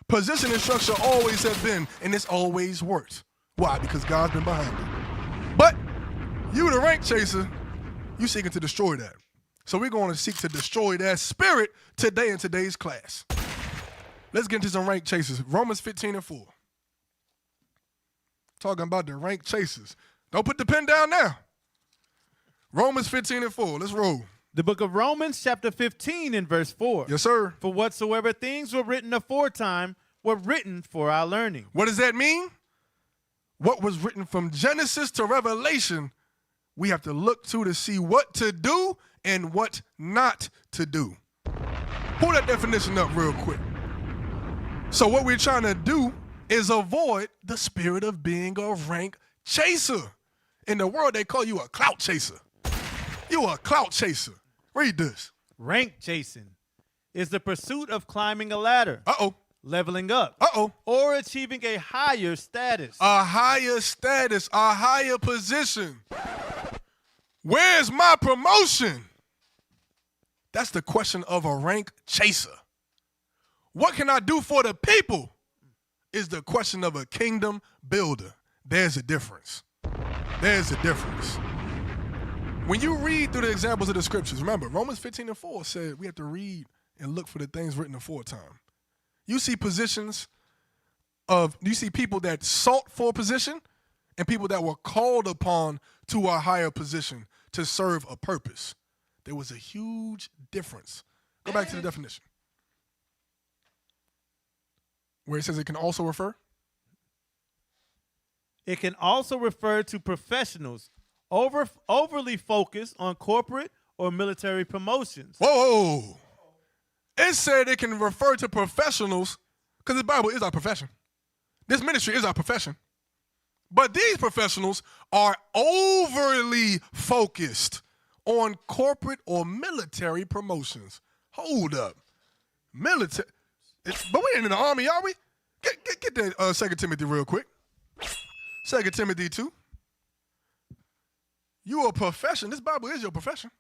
Position and structure always have been, and it's always worked. Why? Because God's been behind it. But you, the rank chaser, you seeking to destroy that. So we're going to seek to destroy that spirit today in today's class. Let's get into some rank chasers. Romans 15 and 4. Talking about the rank chasers. Don't put the pen down now. Romans 15 and 4. Let's roll. The book of Romans, chapter 15 and verse 4. Yes, sir. For whatsoever things were written aforetime were written for our learning. What does that mean? What was written from Genesis to Revelation, we have to look to see what to do and what not to do. Pull that definition up real quick. So what we're trying to do is avoid the spirit of being a rank chaser. In the world, they call you a clout chaser. You a clout chaser. Read this. Rank chasing is the pursuit of climbing a ladder, Uh-oh. leveling up, Uh-oh. or achieving a higher status. A higher status, a higher position. Where's my promotion? That's the question of a rank chaser. What can I do for the people is the question of a kingdom builder. There's a difference. There's a difference. When you read through the examples of the scriptures, remember, Romans 15:4 said we have to read and look for the things written aforetime. You see you see people that sought for a position and people that were called upon to a higher position to serve a purpose. There was a huge difference. Go back to the definition. Where it says it can also refer. It can also refer to professionals overly focused on corporate or military promotions. Whoa. It said it can refer to professionals because the Bible is our profession. This ministry is our profession. But these professionals are overly focused on corporate or military promotions. Hold up. Military. But we ain't in the army, are we? Get that 2 Timothy real quick. 2 Timothy 2. You're a profession. This Bible is your profession.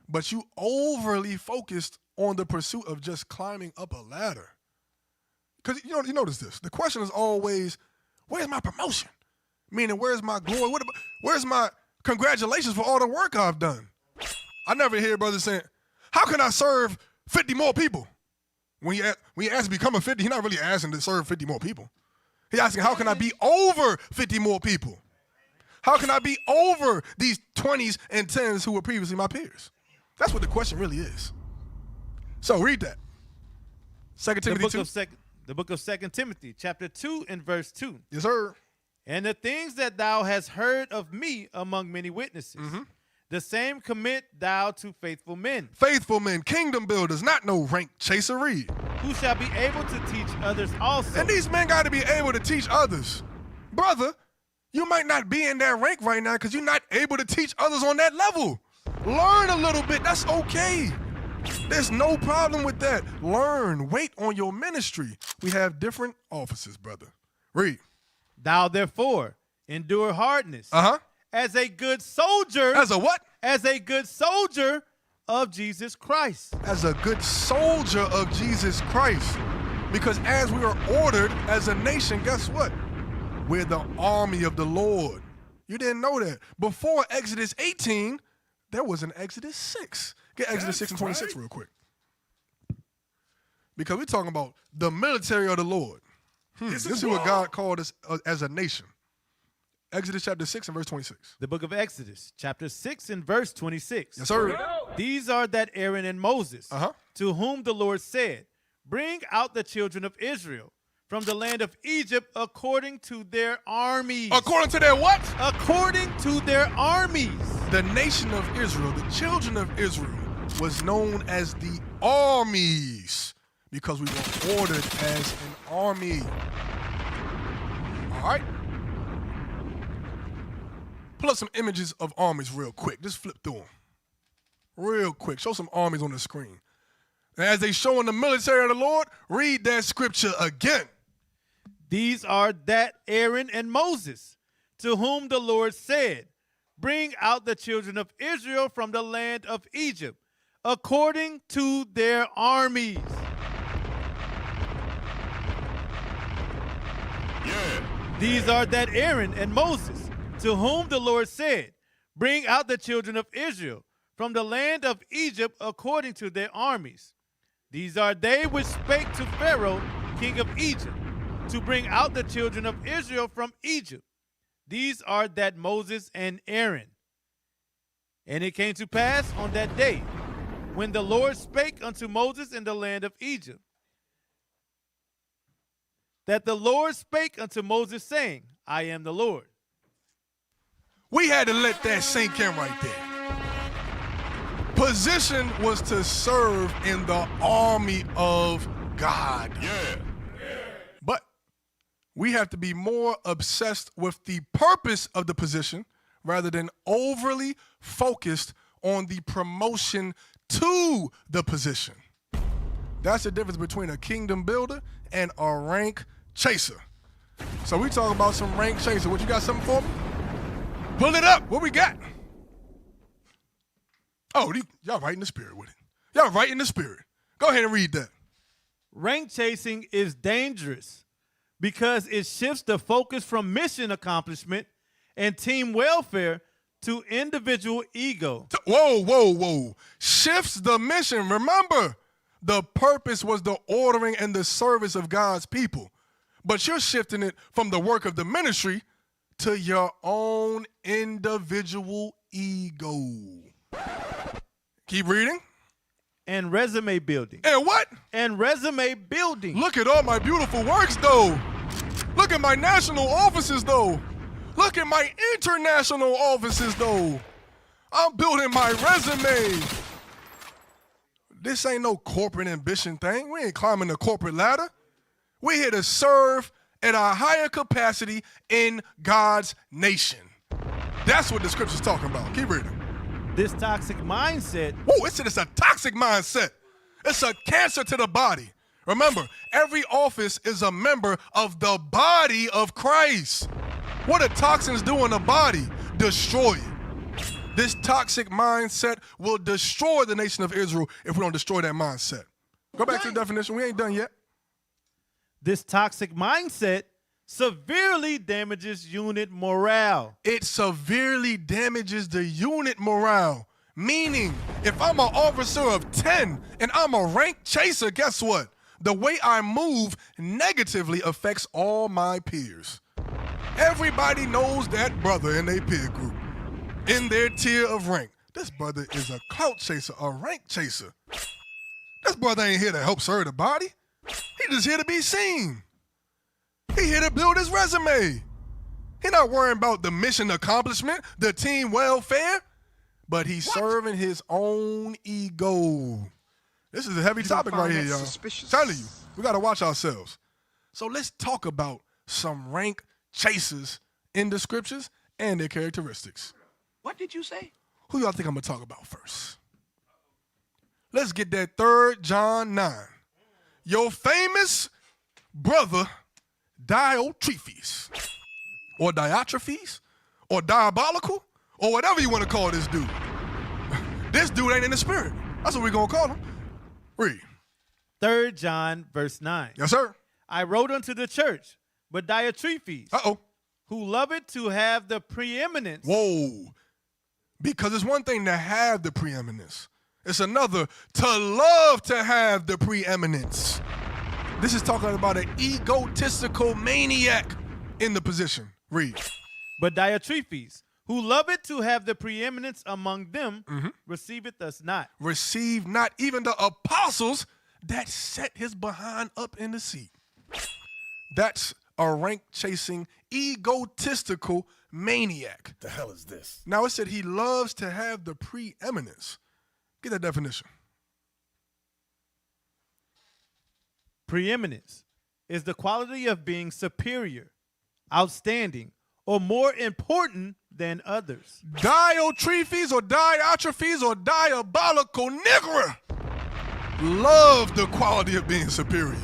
But you overly focused on the pursuit of just climbing up a ladder. Because you notice this. The question is always, where's my promotion? Meaning, where's my glory? Where's my congratulations for all the work I've done? I never hear brothers saying, how can I serve 50 more people? When he asks to become a 50, he's not really asking to serve 50 more people. He's asking, how can I be over 50 more people? How can I be over these 20s and 10s who were previously my peers? That's what the question really is. So read that. 2 Timothy 2. The book of 2 Timothy, chapter 2 and verse 2. Yes, sir. And the things that thou hast heard of me among many witnesses, the same commit thou to faithful men. Faithful men, kingdom builders, not no rank chasery. Who shall be able to teach others also. And these men got to be able to teach others. Brother, you might not be in that rank right now because you're not able to teach others on that level. Learn a little bit. That's okay. There's no problem with that. Learn. Wait on your ministry. We have different offices, brother. Read. Thou therefore endure hardness. As a good soldier. As a what? As a good soldier of Jesus Christ. As a good soldier of Jesus Christ. Because as we are ordered as a nation, guess what? We're the army of the Lord. You didn't know that. Before Exodus 18, there was an Exodus 6. Get Exodus 6 and 26 real quick. Because we're talking about the military of the Lord. This is what God called us as a nation. Exodus chapter 6 and verse 26. The book of Exodus, chapter 6 and verse 26. Yes, sir. These are that Aaron and Moses, to whom the Lord said, bring out the children of Israel from the land of Egypt according to their armies. According to their what? According to their armies. The nation of Israel, the children of Israel, was known as the armies because we were ordered as an army. All right? Pull up some images of armies real quick. Just flip through them. Real quick. Show some armies on the screen. And as they show in the military of the Lord, read that scripture again. These are that Aaron and Moses, to whom the Lord said, bring out the children of Israel from the land of Egypt, according to their armies. These are that Aaron and Moses, to whom the Lord said, bring out the children of Israel from the land of Egypt according to their armies. These are they which spake to Pharaoh, king of Egypt, to bring out the children of Israel from Egypt. These are that Moses and Aaron. And it came to pass on that day, when the Lord spake unto Moses in the land of Egypt, that the Lord spake unto Moses, saying, I am the Lord. We had to let that sink in right there. Position was to serve in the army of God. But we have to be more obsessed with the purpose of the position rather than overly focused on the promotion to the position. That's the difference between a kingdom builder and a rank chaser. So we talking about some rank chaser. What, you got something for me? Pull it up. What we got? Oh, y'all right in the spirit with it. Y'all right in the spirit. Go ahead and read that. Rank chasing is dangerous because it shifts the focus from mission accomplishment and team welfare to individual ego. Whoa. Shifts the mission. Remember, the purpose was the ordering and the service of God's people. But you're shifting it from the work of the ministry to your own individual ego. Keep reading. And resume building. And what? And resume building. Look at all my beautiful works, though. Look at my national offices, though. Look at my international offices, though. I'm building my resume. This ain't no corporate ambition thing. We ain't climbing the corporate ladder. We're here to serve at a higher capacity in God's nation. That's what the scripture's talking about. Keep reading. This toxic mindset. Whoa, it's a toxic mindset. It's a cancer to the body. Remember, every office is a member of the body of Christ. What do toxins do in the body? Destroy it. This toxic mindset will destroy the nation of Israel if we don't destroy that mindset. Go back to the definition. We ain't done yet. This toxic mindset severely damages unit morale. It severely damages the unit morale. Meaning, if I'm an officer of 10 and I'm a rank chaser, guess what? The way I move negatively affects all my peers. Everybody knows that brother in their peer group, in their tier of rank. This brother is a clout chaser, a rank chaser. This brother ain't here to help serve the body. He just here to be seen. He here to build his resume. He not worrying about the mission accomplishment, the team welfare, but he's serving his own ego. This is a heavy topic right here, y'all. Telling you, we got to watch ourselves. So let's talk about some rank chasers in the scriptures and their characteristics. What did you say? Who y'all think I'm going to talk about first? Let's get that 3 John 9. Your famous brother, Diotrephes, or Diotrephes, or Diabolical, or whatever you want to call this dude. This dude ain't in the spirit. That's what we're going to call him. Read. 3 John verse 9. Yes, sir. I wrote unto the church, but Diotrephes, who loveth to have the preeminence. Whoa. Because it's one thing to have the preeminence. It's another to love to have the preeminence. This is talking about an egotistical maniac in the position. Read. But Diotrephes, who loveth to have the preeminence among them, receiveth us not. Receive not even the apostles that set his behind up in the seat. That's a rank-chasing, egotistical maniac. The hell is this? Now it said he loves to have the preeminence. Get that definition. Preeminence is the quality of being superior, outstanding, or more important than others. Diotrephes or diabolical nigger love the quality of being superior.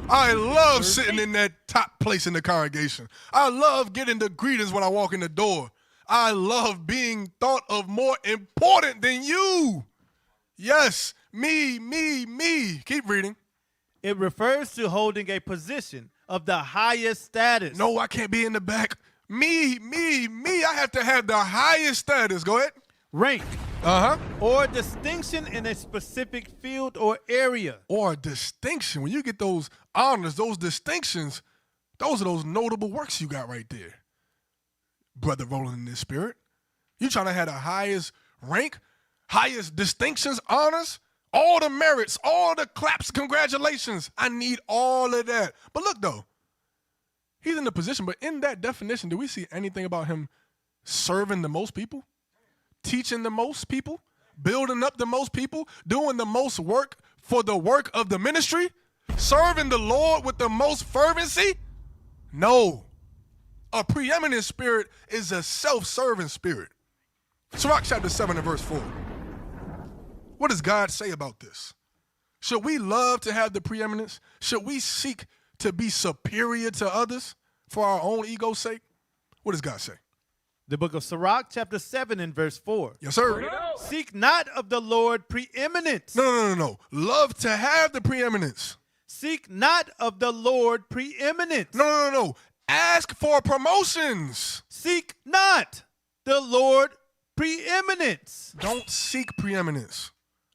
I love sitting in that top place in the congregation. I love getting the greetings when I walk in the door. I love being thought of more important than you. Yes, me. Keep reading. It refers to holding a position of the highest status. No, I can't be in the back. Me. I have to have the highest status. Go ahead. Rank. Or distinction in a specific field or area. Or a distinction. When you get those honors, those distinctions, those are those notable works you got right there. Brother rolling in this spirit. You trying to have the highest rank, highest distinctions, honors, all the merits, all the claps, congratulations. I need all of that. But look, though, he's in the position, but in that definition, do we see anything about him serving the most people? Teaching the most people? Building up the most people? Doing the most work for the work of the ministry? Serving the Lord with the most fervency? No. A preeminent spirit is a self-serving spirit. Sirach chapter 7 and verse 4. What does God say about this? Should we love to have the preeminence? Should we seek to be superior to others for our own ego's sake? What does God say? The book of Sirach, chapter 7 and verse 4. Yes, sir. Seek not of the Lord preeminence. No. Love to have the preeminence. Seek not of the Lord preeminence. No. Ask for promotions. Seek not the Lord preeminence. Don't seek preeminence.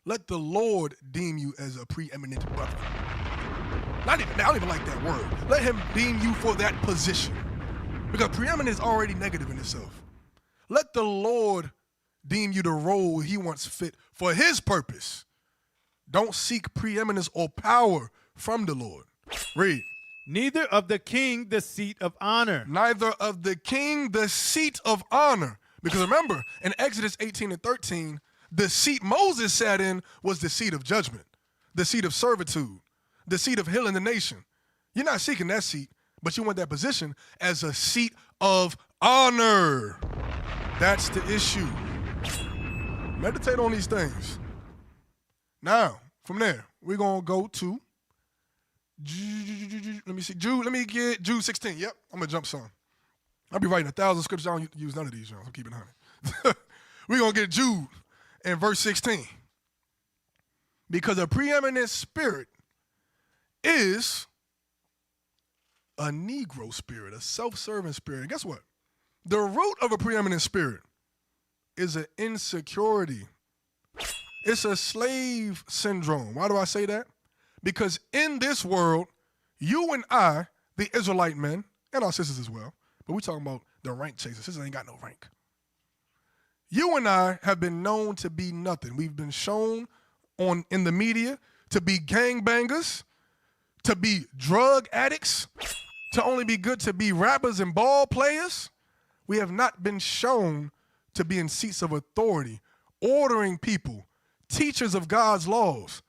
Let the Lord deem you as a preeminent brother. I don't even like that word. Let him deem you for that position. Because preeminence is already negative in itself. Let the Lord deem you the role he wants fit for his purpose. Don't seek preeminence or power from the Lord. Read. Neither of the king the seat of honor. Neither of the king the seat of honor. Because remember, in Exodus 18 and 13, the seat Moses sat in was the seat of judgment, the seat of servitude, the seat of healing the nation. You're not seeking that seat, but you want that position as a seat of honor. That's the issue. Meditate on these things. Now, from there, we're going to go to let me see. Let me get Jude 16. Yep, I'm going to jump some. I'll be writing 1,000 scriptures. I don't use none of these, y'all. I'm keeping it 100. We're going to get Jude in verse 16. Because a preeminent spirit is a Negro spirit, a self-serving spirit. And guess what? The root of a preeminent spirit is an insecurity. It's a slave syndrome. Why do I say that? Because in this world, you and I, the Israelite men, and our sisters as well, but we're talking about the rank chasers. Sisters ain't got no rank. You and I have been known to be nothing. We've been shown in the media to be gangbangers, to be drug addicts, to only be good to be rappers and ball players. We have not been shown to be in seats of authority, ordering people, teachers of God's laws,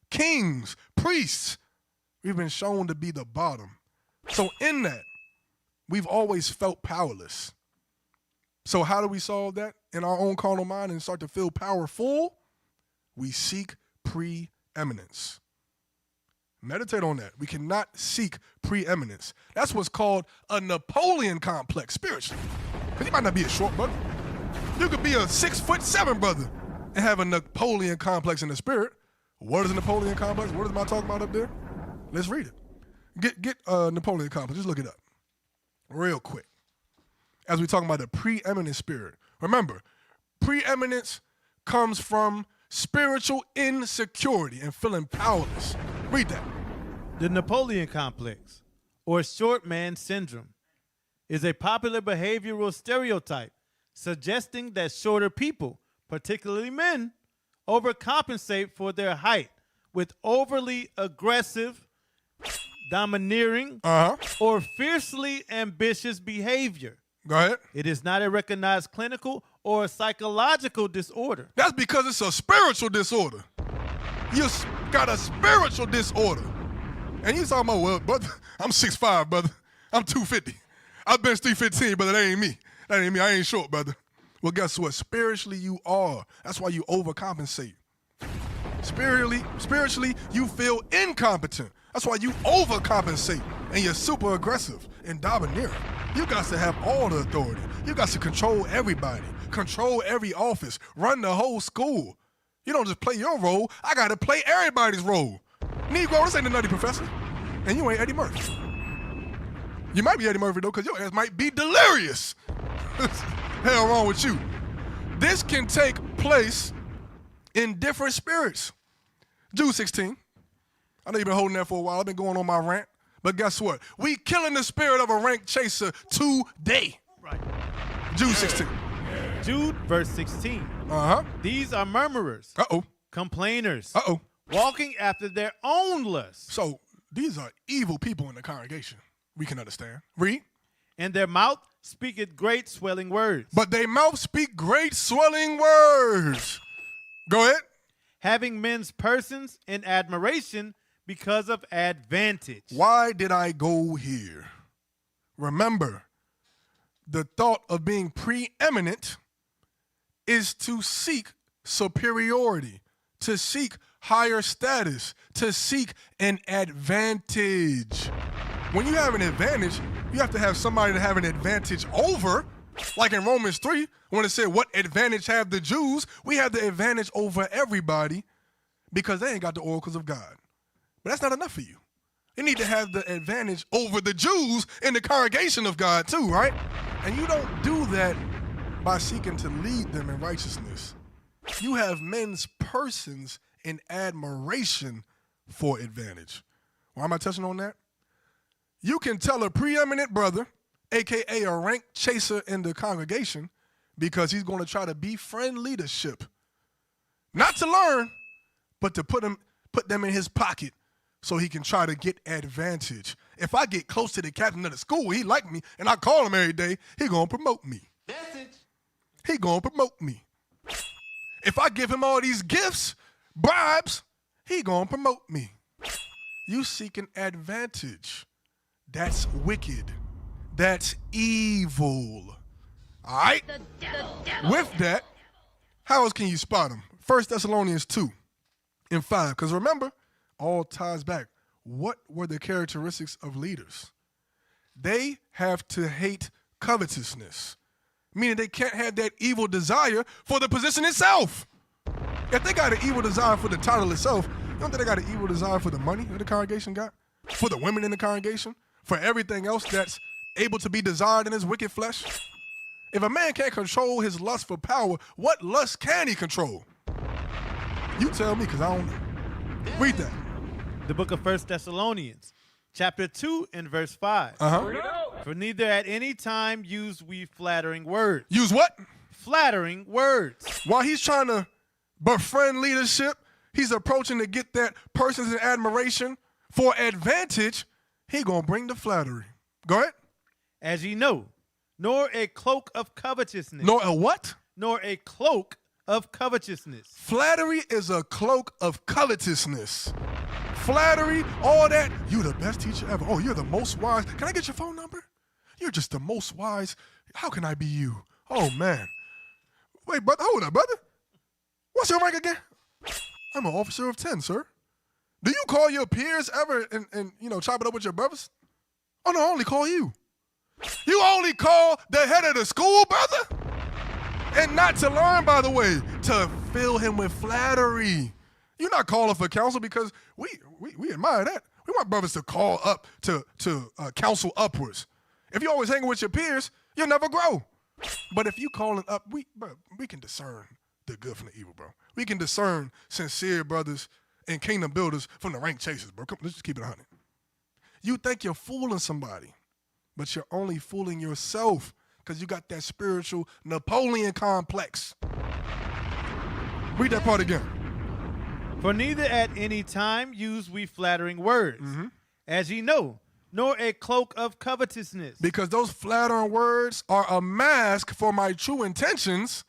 kings, priests. We've been shown to be the bottom. So in that, we've always felt powerless. So how do we solve that in our own carnal mind and start to feel powerful? We seek preeminence. Meditate on that. We cannot seek preeminence. That's what's called a Napoleon complex spiritually. Because you might not be a short brother. You could be a 6'7" brother and have a Napoleon complex in the spirit. What is a Napoleon complex? What am I talking about up there? Let's read it. Get Napoleon complex. Just look it up real quick. As we're talking about the preeminent spirit. Remember, preeminence comes from spiritual insecurity and feeling powerless. Read that. The Napoleon complex, or short man syndrome, is a popular behavioral stereotype suggesting that shorter people, particularly men, overcompensate for their height with overly aggressive, domineering, or fiercely ambitious behavior. Go ahead. It is not a recognized clinical or psychological disorder. That's because it's a spiritual disorder. You got a spiritual disorder. And you talking about, well, brother, I'm 6'5", brother. I'm 250. I've been 315, brother. That ain't me. That ain't me. I ain't short, brother. Well, guess what? Spiritually, you are. That's why you overcompensate. Spiritually, you feel incompetent. That's why you overcompensate and you're super aggressive and domineering. You got to have all the authority. You got to control everybody, control every office, run the whole school. You don't just play your role. I got to play everybody's role. Negro, this ain't the Nutty Professor. And you ain't Eddie Murphy. You might be Eddie Murphy, though, because your ass might be delirious. Hell wrong with you. This can take place in different spirits. Jude 16. I know you've been holding that for a while. I've been going on my rant. But guess what? We killing the spirit of a rank chaser today. Right. Jude 16. Jude verse 16. These are murmurers. Complainers. Walking after their own lusts. So these are evil people in the congregation. We can understand. Read. And their mouth speaketh great swelling words. But their mouth speak great swelling words. Go ahead. Having men's persons in admiration because of advantage. Why did I go here? Remember, the thought of being preeminent is to seek superiority, to seek higher status, to seek an advantage. When you have an advantage, you have to have somebody to have an advantage over. Like in Romans 3, when it said, what advantage have the Jews? We have the advantage over everybody because they ain't got the oracles of God. But that's not enough for you. You need to have the advantage over the Jews in the congregation of God too, right? And you don't do that by seeking to lead them in righteousness. You have men's persons in admiration for advantage. Why am I touching on that? You can tell a preeminent brother, AKA a rank chaser in the congregation, because he's going to try to befriend leadership. Not to learn, but to put them in his pocket so he can try to get advantage. If I get close to the captain of the school, he like me, and I call him every day, he going to promote me. He going to promote me. If I give him all these gifts, bribes, he going to promote me. You seek an advantage. That's wicked. That's evil. All right? With that, how else can you spot them? 1 Thessalonians 2:5. Because remember, all ties back. What were the characteristics of leaders? They have to hate covetousness, meaning they can't have that evil desire for the position itself. If they got an evil desire for the title itself, you don't think they got an evil desire for the money that the congregation got? For the women in the congregation? For everything else that's able to be desired in his wicked flesh? If a man can't control his lust for power, what lust can he control? You tell me, because I don't know. Read that. The book of 1 Thessalonians, chapter 2 and verse 5. For neither at any time use we flattering words. Use what? Flattering words. While he's trying to befriend leadership, he's approaching to get that person's admiration for advantage, he gonna bring the flattery. Go ahead. As ye know, nor a cloak of covetousness. Nor a what? Nor a cloak of covetousness. Flattery is a cloak of covetousness. Flattery, all that. You the best teacher ever. Oh, you're the most wise. Can I get your phone number? You're just the most wise. How can I be you? Oh, man. Wait, brother, hold up, brother. What's your rank again? I'm an officer of 10, sir. Do you call your peers ever and chop it up with your brothers? Oh, no, I only call you. You only call the head of the school, brother? And not to learn, by the way, to fill him with flattery. You're not calling for counsel because we admire that. We want brothers to call up to counsel upwards. If you're always hanging with your peers, you'll never grow. But if you calling up, we can discern the good from the evil, bro. We can discern sincere brothers and kingdom builders from the rank chasers, bro. Come, let's just keep it 100. You think you're fooling somebody, but you're only fooling yourself because you got that spiritual Napoleon complex. Read that part again. For neither at any time use we flattering words, as ye know, nor a cloak of covetousness. Because those flattering words are a mask for my true intentions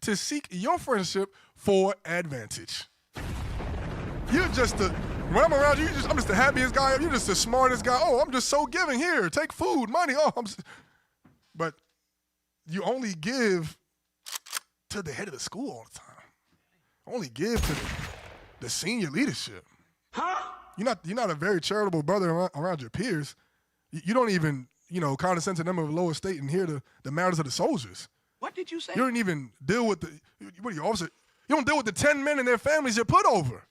to seek your friendship for advantage. You're just when I'm around you, I'm just the happiest guy. You're just the smartest guy. Oh, I'm just so giving. Here, take food, money. Oh, but you only give to the head of the school all the time. Only give to the senior leadership. Huh? You're not a very charitable brother around your peers. You don't even, condescend to them of lower estate and hear the matters of the soldiers. What did you say? You don't even deal with what are you, officer? You don't deal with the 10 men and their families you're put over.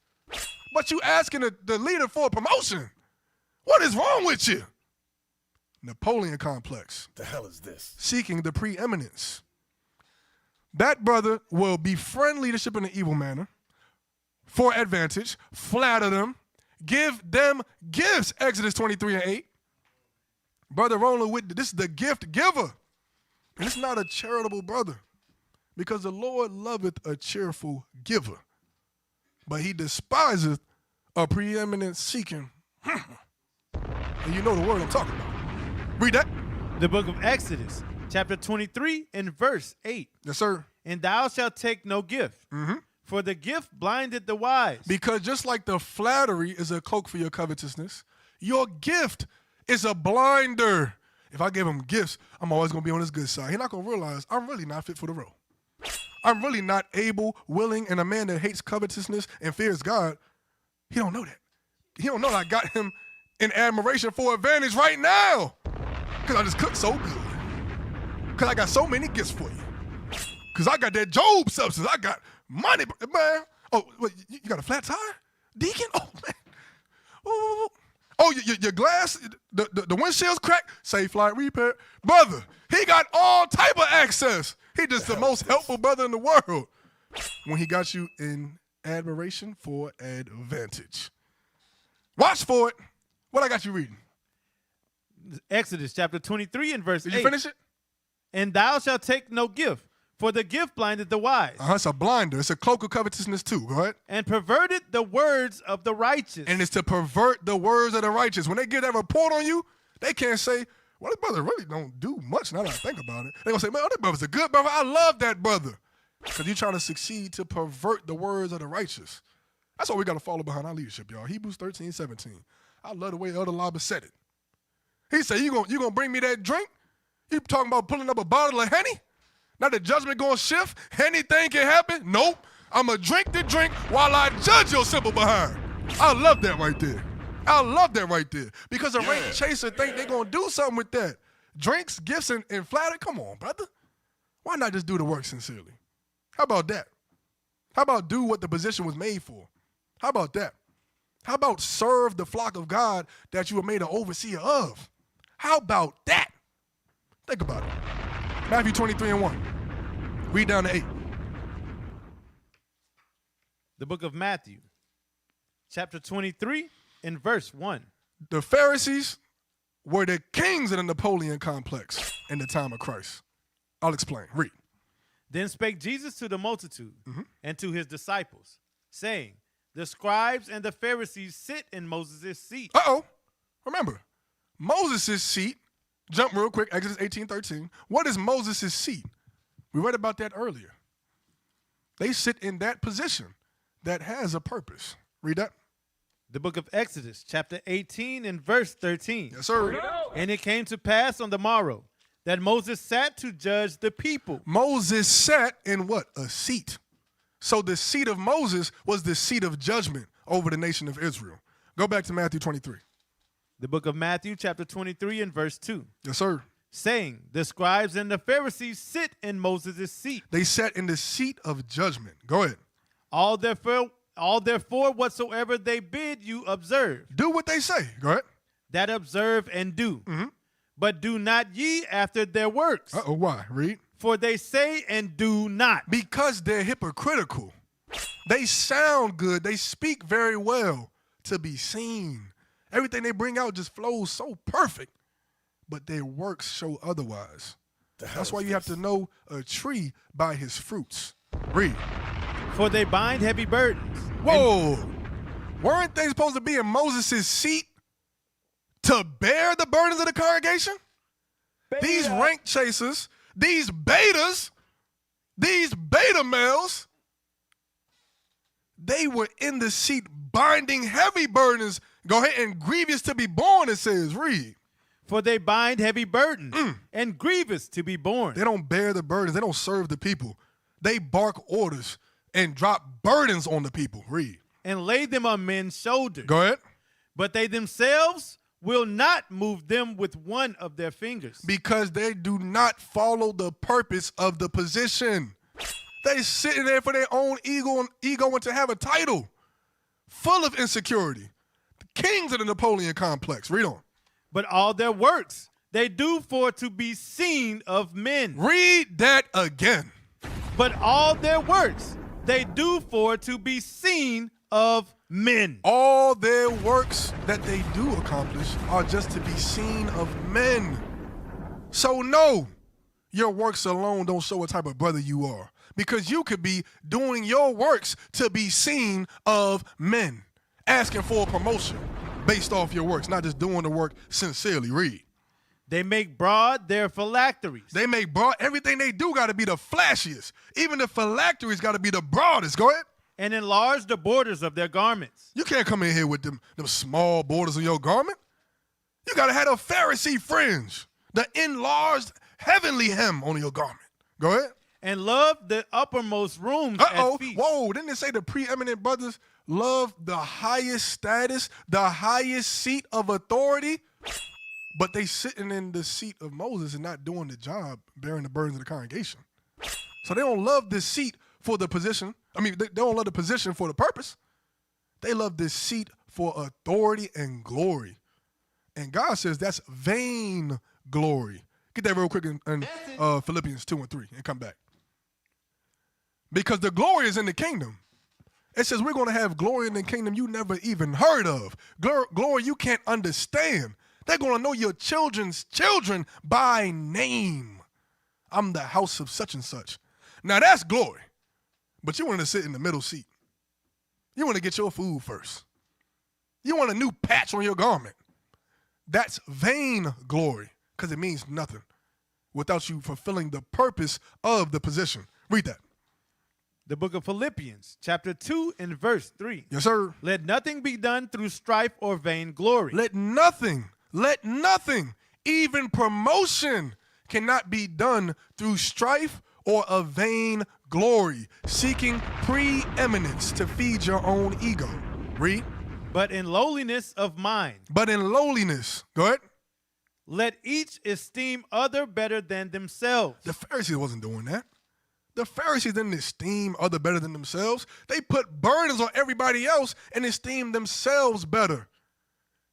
But you asking the leader for a promotion. What is wrong with you? Napoleon complex. The hell is this? Seeking the preeminence. That brother will befriend leadership in an evil manner for advantage, flatter them, give them gifts, Exodus 23:8. Brother Roland Whitney, this is the gift giver. And it's not a charitable brother because the Lord loveth a cheerful giver, but he despiseth a preeminent seeking. And you know the word I'm talking about. Read that. The book of Exodus, chapter 23 and verse 8. Yes, sir. And thou shalt take no gift, for the gift blinded the wise. Because just like the flattery is a cloak for your covetousness, your gift is a blinder. If I give him gifts, I'm always going to be on his good side. He's not going to realize I'm really not fit for the role. I'm really not able, willing, and a man that hates covetousness and fears God, he don't know that. He don't know that I got him in admiration for advantage right now. Because I just cook so good. Because I got so many gifts for you. Because I got that Job substance. I got money, man. Oh, what, you got a flat tire? Deacon? Oh, man. Ooh. Oh, your glass, the windshield's cracked? Safe flight repair. Brother, he got all type of access. He just the most helpful brother in the world. When he got you in admiration for advantage. Watch for it. What I got you reading? Exodus chapter 23 and verse 8. Did you finish it? And thou shalt take no gift, for the gift blinded the wise. It's a blinder. It's a cloak of covetousness too. Go ahead. And perverted the words of the righteous. And it's to pervert the words of the righteous. When they get that report on you, they can't say, well, this brother really don't do much now that I think about it. They're going to say, man, that brother's a good brother. I love that brother. Because you're trying to succeed to pervert the words of the righteous. That's why we got to follow behind our leadership, y'all. Hebrews 13:17. I love the way Elder Lobby said it. He said, you gonna bring me that drink? You talking about pulling up a bottle of Henny? Now the judgment gonna shift? Anything can happen? Nope. I'm gonna drink the drink while I judge your simple behind. I love that right there. I love that right there. Because a rank chaser think they gonna do something with that. Drinks, gifts, and flatter? Come on, brother. Why not just do the work sincerely? How about that? How about do what the position was made for? How about that? How about serve the flock of God that you were made an overseer of? How about that? Think about it. Matthew 23:1. Read down to 8. The book of Matthew, chapter 23 and verse 1. The Pharisees were the kings of the Napoleon complex in the time of Christ. I'll explain. Read. Then spake Jesus to the multitude and to his disciples, saying, the scribes and the Pharisees sit in Moses' seat. Remember, Moses' seat, jump real quick, Exodus 18:13. What is Moses' seat? We read about that earlier. They sit in that position that has a purpose. Read that. The book of Exodus, chapter 18 and verse 13. Yes, sir. And it came to pass on the morrow that Moses sat to judge the people. Moses sat in what? A seat. So the seat of Moses was the seat of judgment over the nation of Israel. Go back to Matthew 23. The book of Matthew, chapter 23 and verse 2. Yes, sir. Saying, the scribes and the Pharisees sit in Moses' seat. They sat in the seat of judgment. Go ahead. All therefore whatsoever they bid you observe. Do what they say. Go ahead. That observe and do. But do not ye after their works. Why? Read. For they say and do not. Because they're hypocritical. They sound good. They speak very well to be seen. Everything they bring out just flows so perfect. But their works show otherwise. That's why you have to know a tree by his fruits. Read. For they bind heavy burdens. Whoa. Weren't they supposed to be in Moses' seat to bear the burdens of the congregation? These rank chasers, these betas, these beta males, they were in the seat binding heavy burdens. Go ahead, and grievous to be borne, it says. Read. For they bind heavy burdens and grievous to be borne. They don't bear the burdens. They don't serve the people. They bark orders and drop burdens on the people. Read. And lay them on men's shoulders. Go ahead. But they themselves will not move them with one of their fingers. Because they do not follow the purpose of the position. They sitting there for their own ego and to have a title. Full of insecurity. The kings of the Napoleon complex. Read on. But all their works they do for to be seen of men. Read that again. But all their works they do for to be seen of men. All their works that they do accomplish are just to be seen of men. So no, your works alone don't show what type of brother you are. Because you could be doing your works to be seen of men. Asking for a promotion based off your works, not just doing the work sincerely. Read. They make broad their phylacteries. They make broad. Everything they do got to be the flashiest. Even the phylacteries got to be the broadest. Go ahead. And enlarge the borders of their garments. You can't come in here with them small borders of your garment. You got to have a Pharisee fringe, the enlarged heavenly hem on your garment. Go ahead. and loved the uppermost rooms Uh-oh. at feasts. Whoa, didn't it say the preeminent brothers love the highest status, the highest seat of authority? But they sitting in the seat of Moses and not doing the job, bearing the burdens of the congregation. So they don't love this seat for the position. I mean, they don't love the position for the purpose. They love this seat for authority and glory. And God says that's vain glory. Get that real quick in Philippians 2 and 3 and come back. Because the glory is in the kingdom. It says we're going to have glory in the kingdom you never even heard of. Glory you can't understand. They're going to know your children's children by name. I'm the house of such and such. Now that's glory. But you want to sit in the middle seat. You want to get your food first. You want a new patch on your garment. That's vain glory because it means nothing without you fulfilling the purpose of the position. Read that. The book of Philippians, chapter 2 and verse 3. Yes, sir. Let nothing be done through strife or vain glory. Let nothing, even promotion cannot be done through strife or a vain glory, seeking preeminence to feed your own ego. Read. But in lowliness of mind. But in lowliness. Go ahead. Let each esteem other better than themselves. The Pharisees wasn't doing that. The Pharisees didn't esteem other better than themselves. They put burdens on everybody else and esteemed themselves better.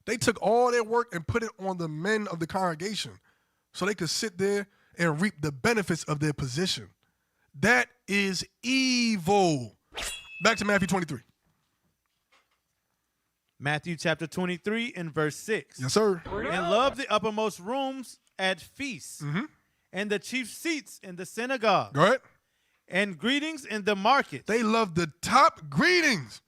They took all their work and put it on the men of the congregation so they could sit there and reap the benefits of their position. That is evil. Back to Matthew 23. Matthew chapter 23 and verse 6. Yes, sir. And love the uppermost rooms at feasts, and the chief seats in the synagogue, Go ahead. and greetings in the market. They love the top greetings.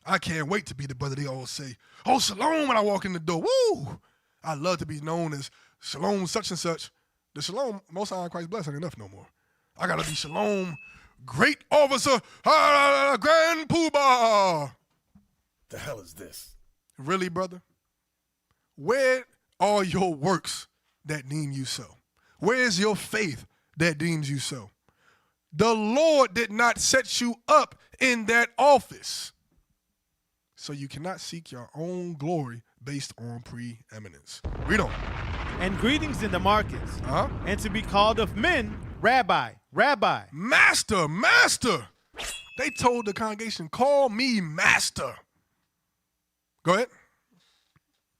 I can't wait to be the brother they all say, oh, shalom, when I walk in the door. Woo! I love to be known as shalom such and such. The shalom, most high in Christ blessed ain't enough no more. I got to be shalom, great officer, grand poobah. The hell is this? Really, brother? Where are your works that deem you so? Where is your faith that deems you so? The Lord did not set you up in that office. So you cannot seek your own glory based on preeminence. Read on. And greetings in the markets, Uh-huh. and to be called of men, Rabbi, Rabbi. Master, master. They told the congregation, call me master. Go ahead.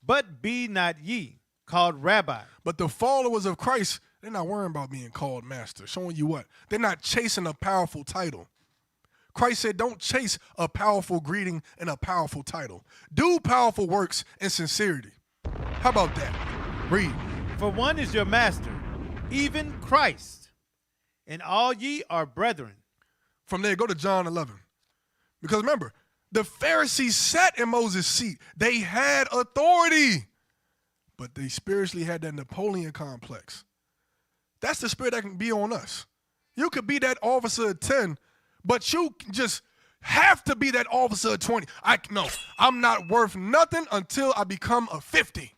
But be not ye called Rabbi. But the followers of Christ, they're not worrying about being called master. Showing you what? They're not chasing a powerful title. Christ said, don't chase a powerful greeting and a powerful title. Do powerful works in sincerity. How about that? Read. For one is your master, even Christ, and all ye are brethren. From there, go to John 11. Because remember, the Pharisees sat in Moses' seat. They had authority, but they spiritually had that Napoleon complex. That's the spirit that can be on us. You could be that officer of 10, but you just have to be that officer of 20. I'm not worth nothing until I become a 50.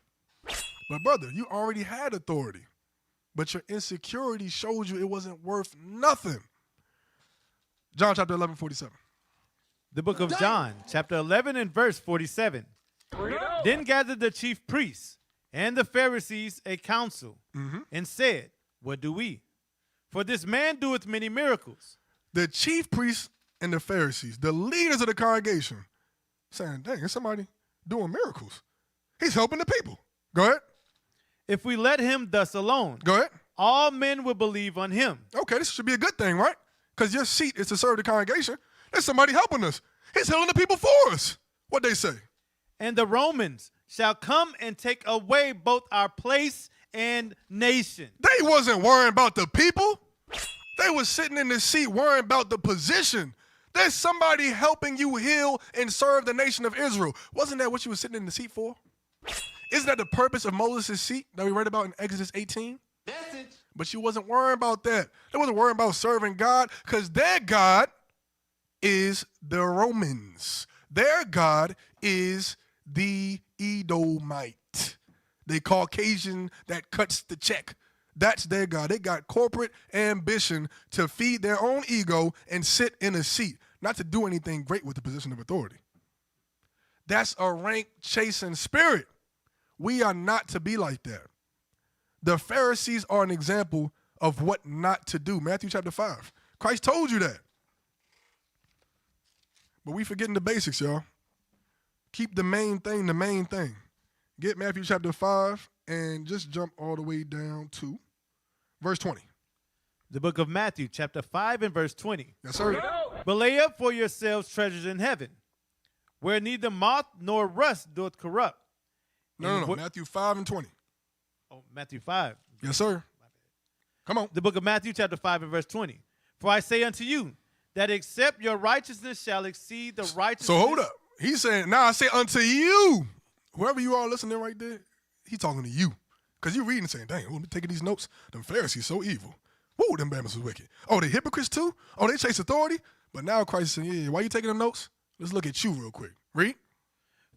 But brother, you already had authority, but your insecurity showed you it wasn't worth nothing. John chapter 11, 47. The book of John, chapter 11 and verse 47. Then gathered the chief priests and the Pharisees a council, and said, what do we? For this man doeth many miracles. The chief priests and the Pharisees, the leaders of the congregation, saying, dang, there's somebody doing miracles. He's helping the people. Go ahead. If we let him thus alone, Go ahead. all men will believe on him. Okay, this should be a good thing, right? Because your seat is to serve the congregation. There's somebody helping us. He's healing the people for us. What they say? And the Romans shall come and take away both our place and nation. They wasn't worrying about the people. They was sitting in the seat worrying about the position. There's somebody helping you heal and serve the nation of Israel. Wasn't that what you were sitting in the seat for? Isn't that the purpose of Moses' seat that we read about in Exodus 18? But you wasn't worrying about that. They wasn't worrying about serving God because their God is the Romans. Their God is the Edomite, the Caucasian that cuts the check, That's their God. They got corporate ambition to feed their own ego and sit in a seat, not to do anything great with the position of authority. That's a rank-chasing spirit. We are not to be like that. The Pharisees are an example of what not to do. Matthew chapter 5. Christ told you that. But we forgetting the basics, y'all. Keep the main thing the main thing. Get Matthew chapter 5 and just jump all the way down to verse 20. The book of Matthew, chapter 5 and verse 20. Yes, sir. But lay up for yourselves treasures in heaven, where neither moth nor rust doth corrupt. No. Matthew 5 and 20. Oh, Matthew 5. Yes, sir. Come on. The book of Matthew, chapter 5 and verse 20. For I say unto you, that except your righteousness shall exceed the righteousness. So hold up. He's saying, now I say unto you. Whoever you are listening right there, he's talking to you. Because you're reading saying, dang, we'll be taking these notes. Them Pharisees so evil. Woo, them Bama's was wicked. Oh, they hypocrites too? Oh, they chase authority? But now Christ is saying, yeah, why you taking them notes? Let's look at you real quick. Read.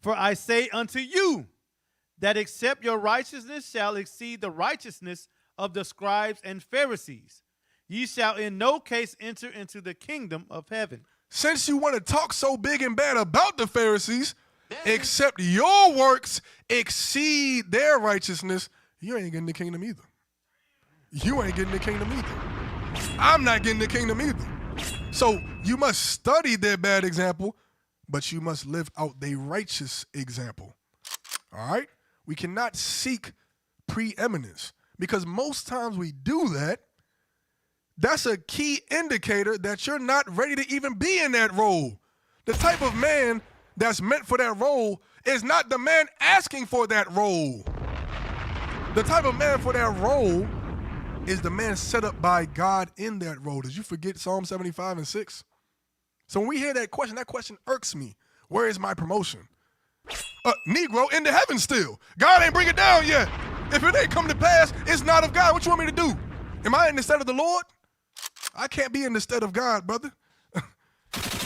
For I say unto you, that except your righteousness shall exceed the righteousness of the scribes and Pharisees, ye shall in no case enter into the kingdom of heaven. Since you want to talk so big and bad about the Pharisees, except your works exceed their righteousness, you ain't getting the kingdom either. You ain't getting the kingdom either. I'm not getting the kingdom either. So you must study their bad example, but you must live out their righteous example. All right? We cannot seek preeminence, because most times we do that. That's a key indicator that you're not ready to even be in that role. The type of man that's meant for that role is not the man asking for that role. The type of man for that role is the man set up by God in that role. Did you forget Psalm 75 and 6? So when we hear that question irks me. Where is my promotion? Negro in the heavens still. God ain't bring it down yet. If it ain't come to pass, it's not of God. What you want me to do? Am I in the stead of the Lord? I can't be in the stead of God, brother.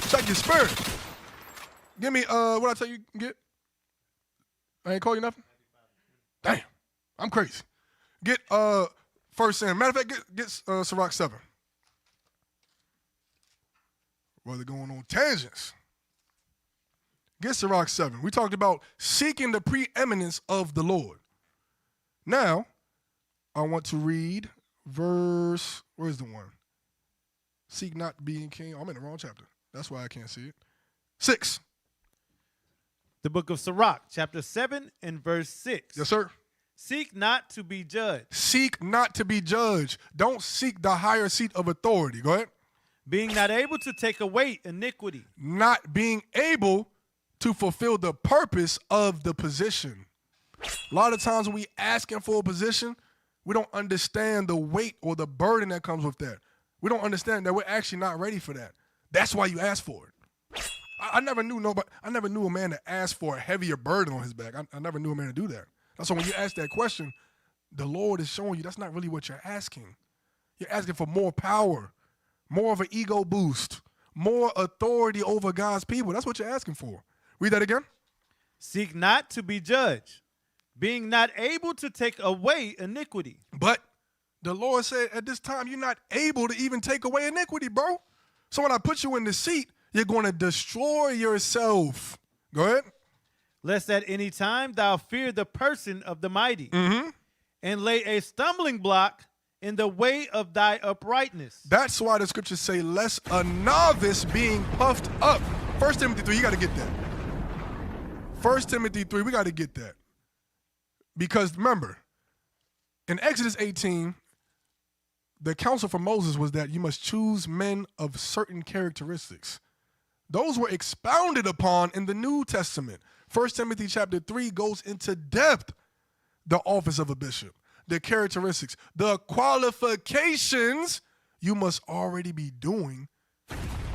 Check your spirit. Give me, what I tell you get? I ain't call you nothing? Damn, I'm crazy. Get First Samuel. Matter of fact, get Sirach 7. Well, they're going on tangents. Get Sirach 7. We talked about seeking the preeminence of the Lord. Now, I want to read verse, where's the one? Seek not being king. I'm in the wrong chapter. That's why I can't see it. 6. The book of Sirach, chapter 7 and verse 6. Yes, sir. Seek not to be judged. Seek not to be judged. Don't seek the higher seat of authority. Go ahead. Being not able to take away iniquity. Not being able to fulfill the purpose of the position. A lot of times when we asking for a position, we don't understand the weight or the burden that comes with that. We don't understand that we're actually not ready for that. That's why you ask for it. I never knew a man to ask for a heavier burden on his back. I never knew a man to do that. That's why when you ask that question, the Lord is showing you that's not really what you're asking. You're asking for more power, more of an ego boost, more authority over God's people. That's what you're asking for. Read that again. Seek not to be judged, being not able to take away iniquity. But the Lord said at this time, you're not able to even take away iniquity, bro. So when I put you in the seat, you're going to destroy yourself. Go ahead. Lest at any time thou fear the person of the mighty, and lay a stumbling block in the way of thy uprightness. That's why the scriptures say, lest a novice being puffed up. 1 Timothy 3, you got to get that. 1 Timothy 3, we got to get that. Because remember, in Exodus 18, the counsel for Moses was that you must choose men of certain characteristics. Those were expounded upon in the New Testament. 1 Timothy chapter 3 goes into depth the office of a bishop, the characteristics, the qualifications you must already be doing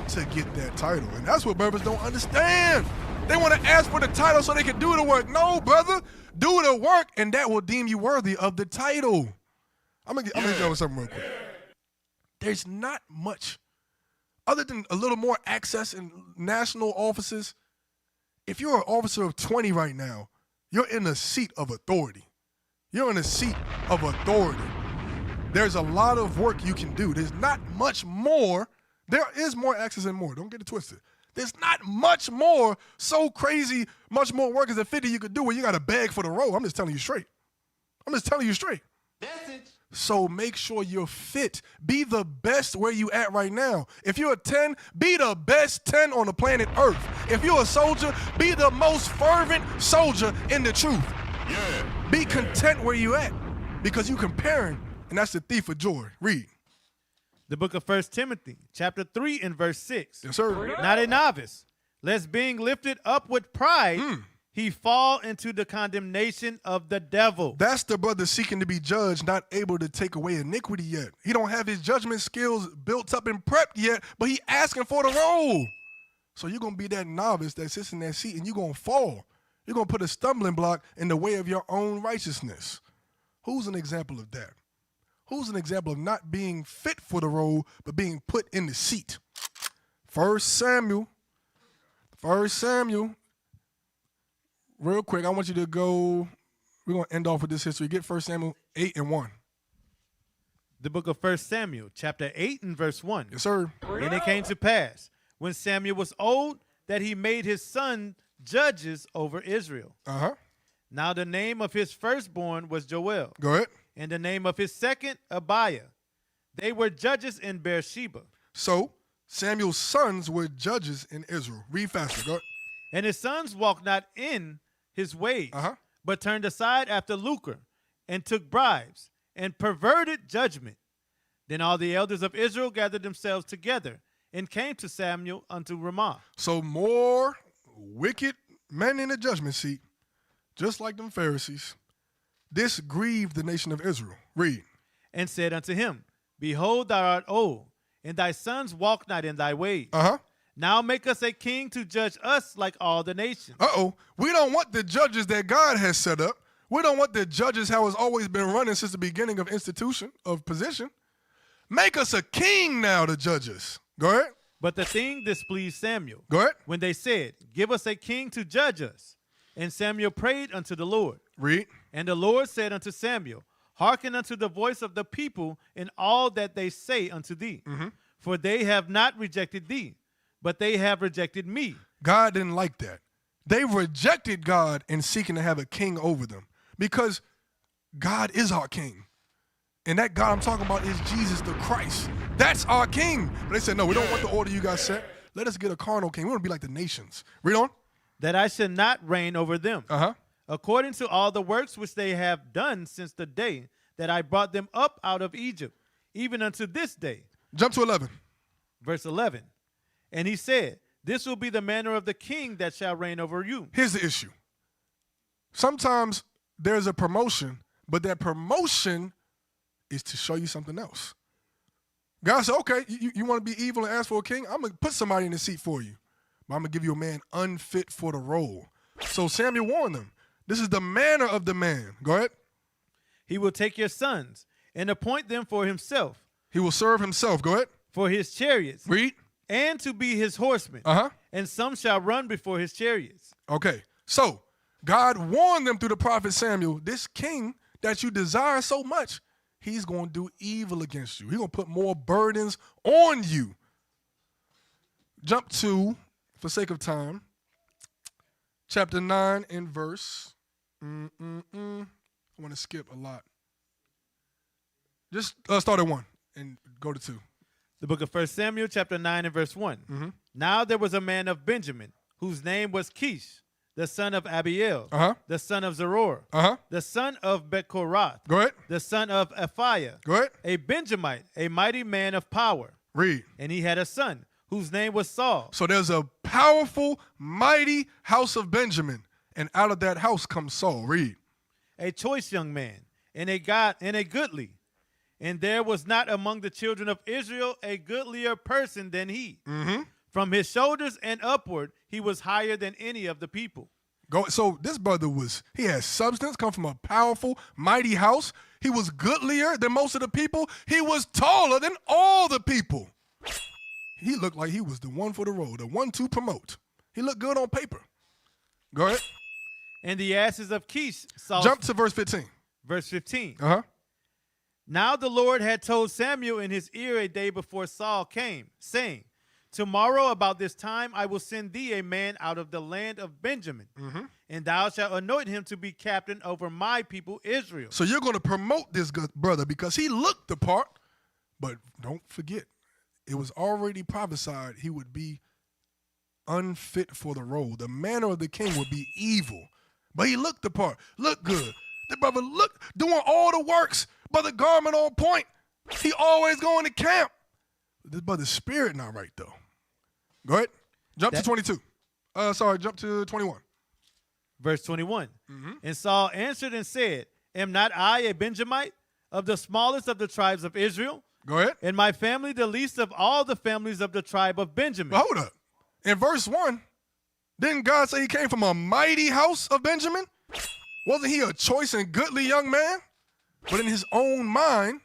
to get that title. And that's what brothers don't understand. They want to ask for the title so they can do the work. No, brother, do the work and that will deem you worthy of the title. I'm gonna tell you something real quick. There's not much other than a little more access in national offices. If you're an officer of 20 right now, you're in a seat of authority. You're in a seat of authority. There's a lot of work you can do. There's not much more. There is more access and more. Don't get it twisted. There's not much more so crazy, much more work as a 50 you could do where you got to beg for the role. I'm just telling you straight. So make sure you're fit. Be the best where you at right now. If you're a 10, be the best 10 on the planet Earth. If you're a soldier, be the most fervent soldier in the truth. Yeah. Be content where you at because you comparing, and that's the thief of joy. Read. The book of 1 Timothy, chapter 3 and verse 6. Yes, sir. Not a novice, lest being lifted up with pride, he fall into the condemnation of the devil. That's the brother seeking to be judged, not able to take away iniquity yet. He don't have his judgment skills built up and prepped yet, but he asking for the role. So you're going to be that novice that sits in that seat and you're going to fall. You're going to put a stumbling block in the way of your own righteousness. Who's an example of that? Who's an example of not being fit for the role, but being put in the seat? 1 Samuel. Real quick, I want you to go. We're going to end off with this history. Get 1 Samuel 8 and 1. The book of 1 Samuel, chapter 8 and verse 1. Yes, sir. And it came to pass, when Samuel was old, that he made his son judges over Israel. Uh-huh. Now the name of his firstborn was Joel, Go ahead. and the name of his second, Abiah. They were judges in Beersheba. So Samuel's sons were judges in Israel. Read faster. Go ahead. And his sons walked not in his ways, but turned aside after lucre, and took bribes, and perverted judgment. Then all the elders of Israel gathered themselves together, and came to Samuel unto Ramah. So more wicked men in the judgment seat, just like them Pharisees. This grieved the nation of Israel. Read. And said unto him, Behold, thou art old, and thy sons walk not in thy ways. Now make us a king to judge us like all the nations. We don't want the judges that God has set up. We don't want the judges how it's always been running since the beginning of institution, of position. Make us a king now to judge us. Go ahead. But the thing displeased Samuel. Go ahead. When they said, Give us a king to judge us. And Samuel prayed unto the Lord. Read. And the Lord said unto Samuel, Hearken unto the voice of the people in all that they say unto thee. For they have not rejected thee, but they have rejected me. God didn't like that. They rejected God in seeking to have a king over them because God is our king. And that God I'm talking about is Jesus the Christ. That's our king. But they said, no, we don't want the order you guys set. Let us get a carnal king. We want to be like the nations. Read on. That I should not reign over them. According to all the works which they have done since the day that I brought them up out of Egypt, even unto this day. Jump to 11. Verse 11. And he said, This will be the manner of the king that shall reign over you. Here's the issue. Sometimes there's a promotion, but that promotion is to show you something else. God said, okay, you want to be evil and ask for a king? I'm going to put somebody in the seat for you. But I'm going to give you a man unfit for the role. So Samuel warned them. This is the manner of the man. Go ahead. He will take your sons and appoint them for himself. He will serve himself. Go ahead. For his chariots. Read. And to be his horsemen. And some shall run before his chariots. Okay. So God warned them through the prophet Samuel, this king that you desire so much, he's going to do evil against you. He's going to put more burdens on you. Jump to, for sake of time, chapter 9 and verse. I want to skip a lot. Just start at 1 and go to 2. The book of 1 Samuel, chapter 9 and verse 1. Now there was a man of Benjamin, whose name was Kish, the son of Abiel, the son of Zeror, the son of Bechorath, Go ahead. the son of Aphiah, Go ahead. a Benjamite, a mighty man of power. Read. And he had a son, whose name was Saul. So there's a powerful, mighty house of Benjamin, and out of that house comes Saul. Read. A choice young man, and a goodly. And there was not among the children of Israel a goodlier person than he. From his shoulders and upward, he was higher than any of the people. So this brother he had substance, come from a powerful, mighty house. He was goodlier than most of the people. He was taller than all the people. He looked like he was the one for the role, the one to promote. He looked good on paper. Go ahead. And the asses of Kish saw. Jump to verse 15. Verse 15. Now the Lord had told Samuel in his ear a day before Saul came, saying, tomorrow about this time I will send thee a man out of the land of Benjamin, and thou shalt anoint him to be captain over my people Israel. So you're going to promote this good brother because he looked the part, but don't forget, it was already prophesied he would be unfit for the role. The manner of the king would be evil, but he looked the part, looked good. The brother looked, doing all the works, brother garment on point. He always going to camp. This brother's spirit not right, though. Go ahead. Jump to 22. Jump to 21. Verse 21. And Saul answered and said, am not I a Benjamite, of the smallest of the tribes of Israel? Go ahead. And my family the least of all the families of the tribe of Benjamin. But hold up. In verse 1, didn't God say he came from a mighty house of Benjamin? Wasn't he a choice and goodly young man? But in his own mind,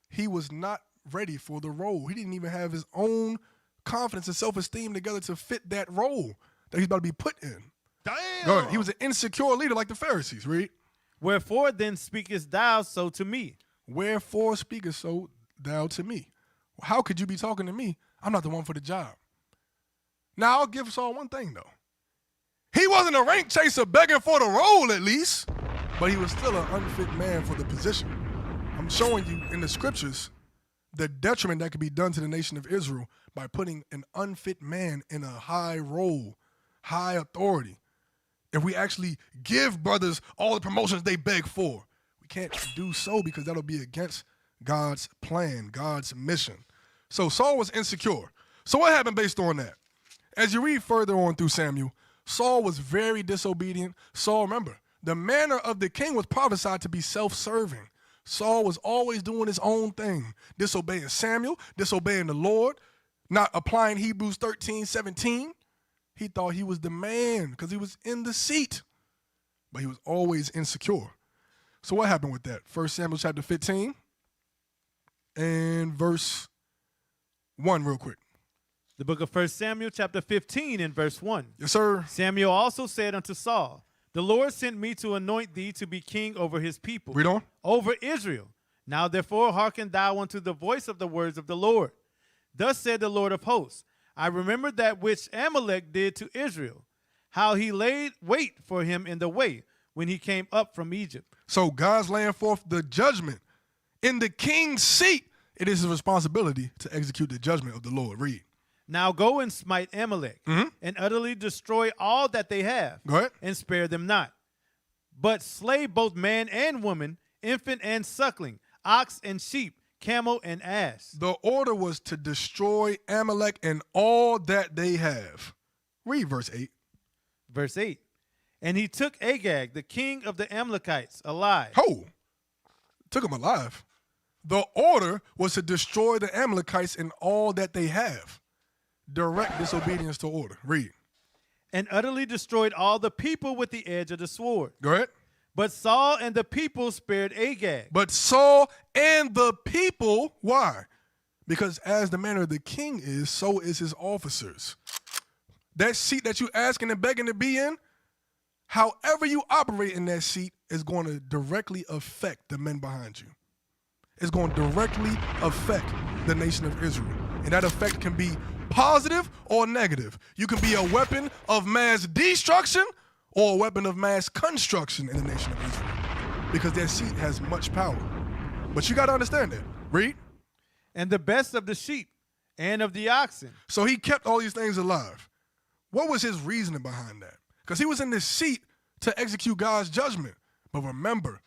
he was not ready for the role. He didn't even have his own confidence and self-esteem together to fit that role that he's about to be put in. Damn. Go ahead. He was an insecure leader like the Pharisees. Read. Wherefore then speakest thou so to me? Wherefore speakest so thou to me? How could you be talking to me? I'm not the one for the job. Now, I'll give Saul one thing, though. He wasn't a rank chaser begging for the role, at least, but he was still an unfit man for the position. I'm showing you in the scriptures the detriment that could be done to the nation of Israel by putting an unfit man in a high role, high authority. If we actually give brothers all the promotions they beg for, we can't do so because that'll be against God's plan, God's mission. So Saul was insecure. So what happened based on that? As you read further on through Samuel, Saul was very disobedient. Saul, remember, the manner of the king was prophesied to be self-serving. Saul was always doing his own thing, disobeying Samuel, disobeying the Lord, not applying Hebrews 13:17. He thought he was the man because he was in the seat, but he was always insecure. So what happened with that? 1 Samuel chapter 15 and verse 1 real quick. The book of 1 Samuel chapter 15 and verse 1. Yes, sir. Samuel also said unto Saul, the Lord sent me to anoint thee to be king over his people. Read on. Over Israel. Now therefore hearken thou unto the voice of the words of the Lord. Thus said the Lord of hosts, I remember that which Amalek did to Israel, how he laid wait for him in the way when he came up from Egypt. So God's laying forth the judgment. In the king's seat, it is his responsibility to execute the judgment of the Lord. Read. Now go and smite Amalek, and utterly destroy all that they have, Go ahead. and spare them not. But slay both man and woman, infant and suckling, ox and sheep, camel and ass. The order was to destroy Amalek and all that they have. Read verse 8. Verse 8. And he took Agag, the king of the Amalekites, alive. Ho! Took him alive. The order was to destroy the Amalekites and all that they have. Direct disobedience to order. Read. And utterly destroyed all the people with the edge of the sword. Go ahead. But Saul and the people spared Agag. But Saul and the people, why? Because as the manner of the king is, so is his officers. That seat that you asking and begging to be in, however you operate in that seat is going to directly affect the men behind you. It's going to directly affect the nation of Israel. And that effect can be positive or negative. You can be a weapon of mass destruction or a weapon of mass construction in the nation of Israel because that seat has much power. But you got to understand that. Read. And the best of the sheep and of the oxen. So he kept all these things alive. What was his reasoning behind that? Because he was in this seat to execute God's judgment. But remember,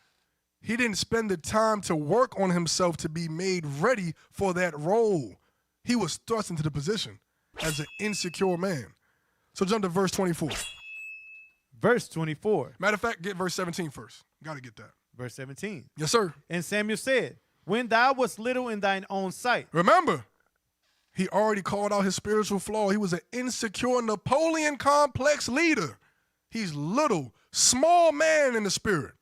he didn't spend the time to work on himself to be made ready for that role. He was thrust into the position as an insecure man. So jump to verse 24. Verse 24. Matter of fact, get verse 17 first. Got to get that. Verse 17. Yes, sir. And Samuel said, when thou wast little in thine own sight. Remember, he already called out his spiritual flaw. He was an insecure Napoleon complex leader. He's little, small man in the spirit.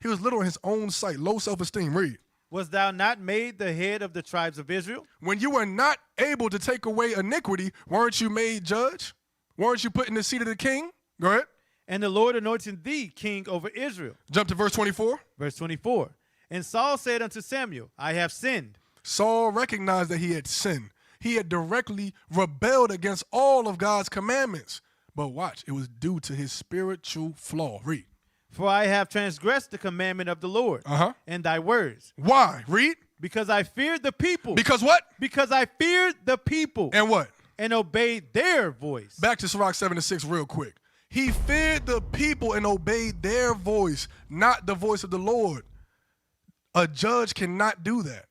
He was little in his own sight, low self-esteem. Read. Was thou not made the head of the tribes of Israel? When you were not able to take away iniquity, weren't you made judge? Weren't you put in the seat of the king? Go ahead. And the Lord anointed thee king over Israel. Jump to verse 24. Verse 24. And Saul said unto Samuel, I have sinned. Saul recognized that he had sinned. He had directly rebelled against all of God's commandments. But watch, it was due to his spiritual flaw. Read. For I have transgressed the commandment of the Lord and thy words. Why? Read. Because I feared the people. Because what? Because I feared the people. And what? And obeyed their voice. Back to Sirach 7-6 real quick. He feared the people and obeyed their voice, not the voice of the Lord. A judge cannot do that.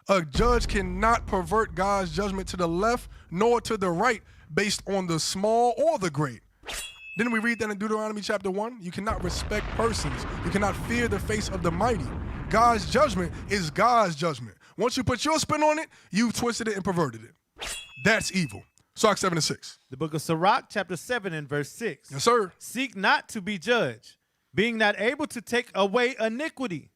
A judge cannot pervert God's judgment to the left nor to the right based on the small or the great. Didn't we read that in Deuteronomy chapter 1? You cannot respect persons. You cannot fear the face of the mighty. God's judgment is God's judgment. Once you put your spin on it, you've twisted it and perverted it. That's evil. Sirach 7-6. The book of Sirach, chapter 7 and verse 6. Yes, sir. Seek not to be judged, being not able to take away iniquity,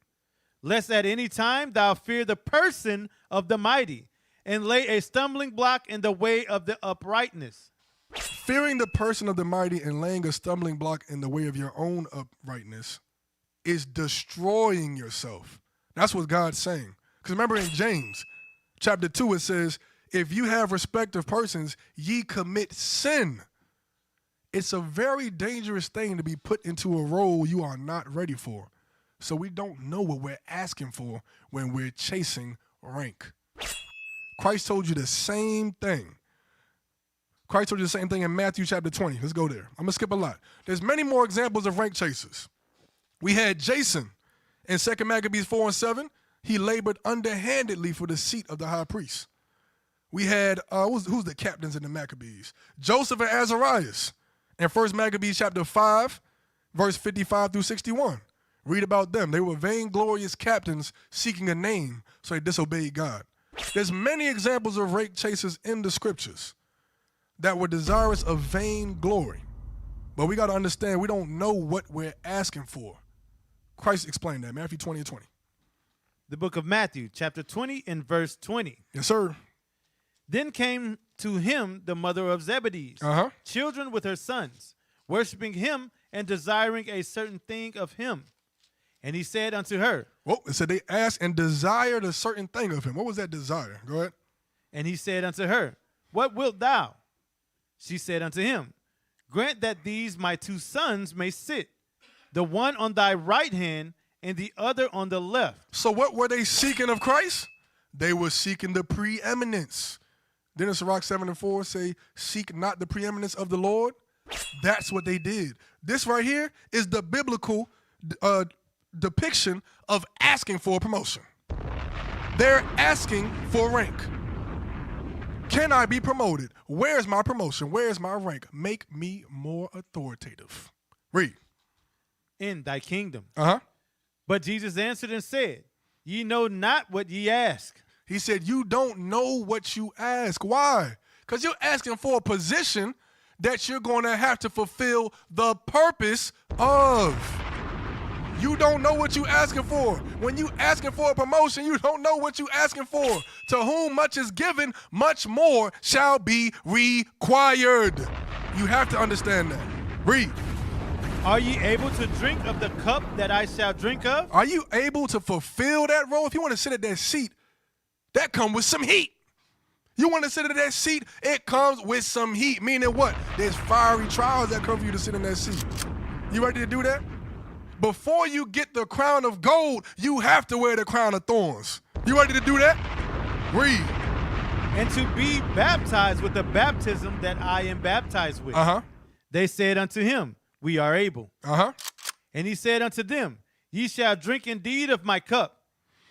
lest at any time thou fear the person of the mighty, and lay a stumbling block in the way of the uprightness. Fearing the person of the mighty and laying a stumbling block in the way of your own uprightness is destroying yourself. That's what God's saying. Because remember in James chapter 2, it says, if you have respect of persons, ye commit sin. It's a very dangerous thing to be put into a role you are not ready for. So we don't know what we're asking for when we're chasing rank. Christ told you the same thing. Christ told you the same thing in Matthew chapter 20. Let's go there. I'm going to skip a lot. There's many more examples of rank chasers. We had Jason in 2 Maccabees 4-7. He labored underhandedly for the seat of the high priest. We had, who's the captains in the Maccabees? Joseph and Azarias in 1 Maccabees chapter 5, verse 55 through 61. Read about them. They were vainglorious captains seeking a name, so they disobeyed God. There's many examples of rank chasers in the scriptures that were desirous of vain glory. But we got to understand, we don't know what we're asking for. Christ explained that, Matthew 20:20. The book of Matthew, chapter 20 and verse 20. Yes, sir. Then came to him the mother of Zebedee's children with her sons, worshiping him and desiring a certain thing of him. And he said unto her. Well, it said they asked and desired a certain thing of him. What was that desire? Go ahead. And he said unto her, what wilt thou? She said unto him, grant that these my two sons may sit, the one on thy right hand and the other on the left. So what were they seeking of Christ? They were seeking the preeminence. Didn't Sirach 7-4 say, seek not the preeminence of the Lord? That's what they did. This right here is the biblical depiction of asking for a promotion. They're asking for rank. Can I be promoted? Where's my promotion? Where's my rank? Make me more authoritative. Read. In thy kingdom. Uh-huh. But Jesus answered and said, ye know not what ye ask. He said, you don't know what you ask. Why? Because you're asking for a position that you're going to have to fulfill the purpose of. You don't know what you're asking for. When you asking for a promotion, you don't know what you're asking for. To whom much is given, much more shall be required. You have to understand that. Read. Are ye able to drink of the cup that I shall drink of? Are you able to fulfill that role? If you want to sit at that seat, that comes with some heat. You want to sit at that seat, it comes with some heat. Meaning what? There's fiery trials that come for you to sit in that seat. You ready to do that? Before you get the crown of gold, you have to wear the crown of thorns. You ready to do that? Read. And to be baptized with the baptism that I am baptized with. They said unto him, we are able. And he said unto them, ye shall drink indeed of my cup,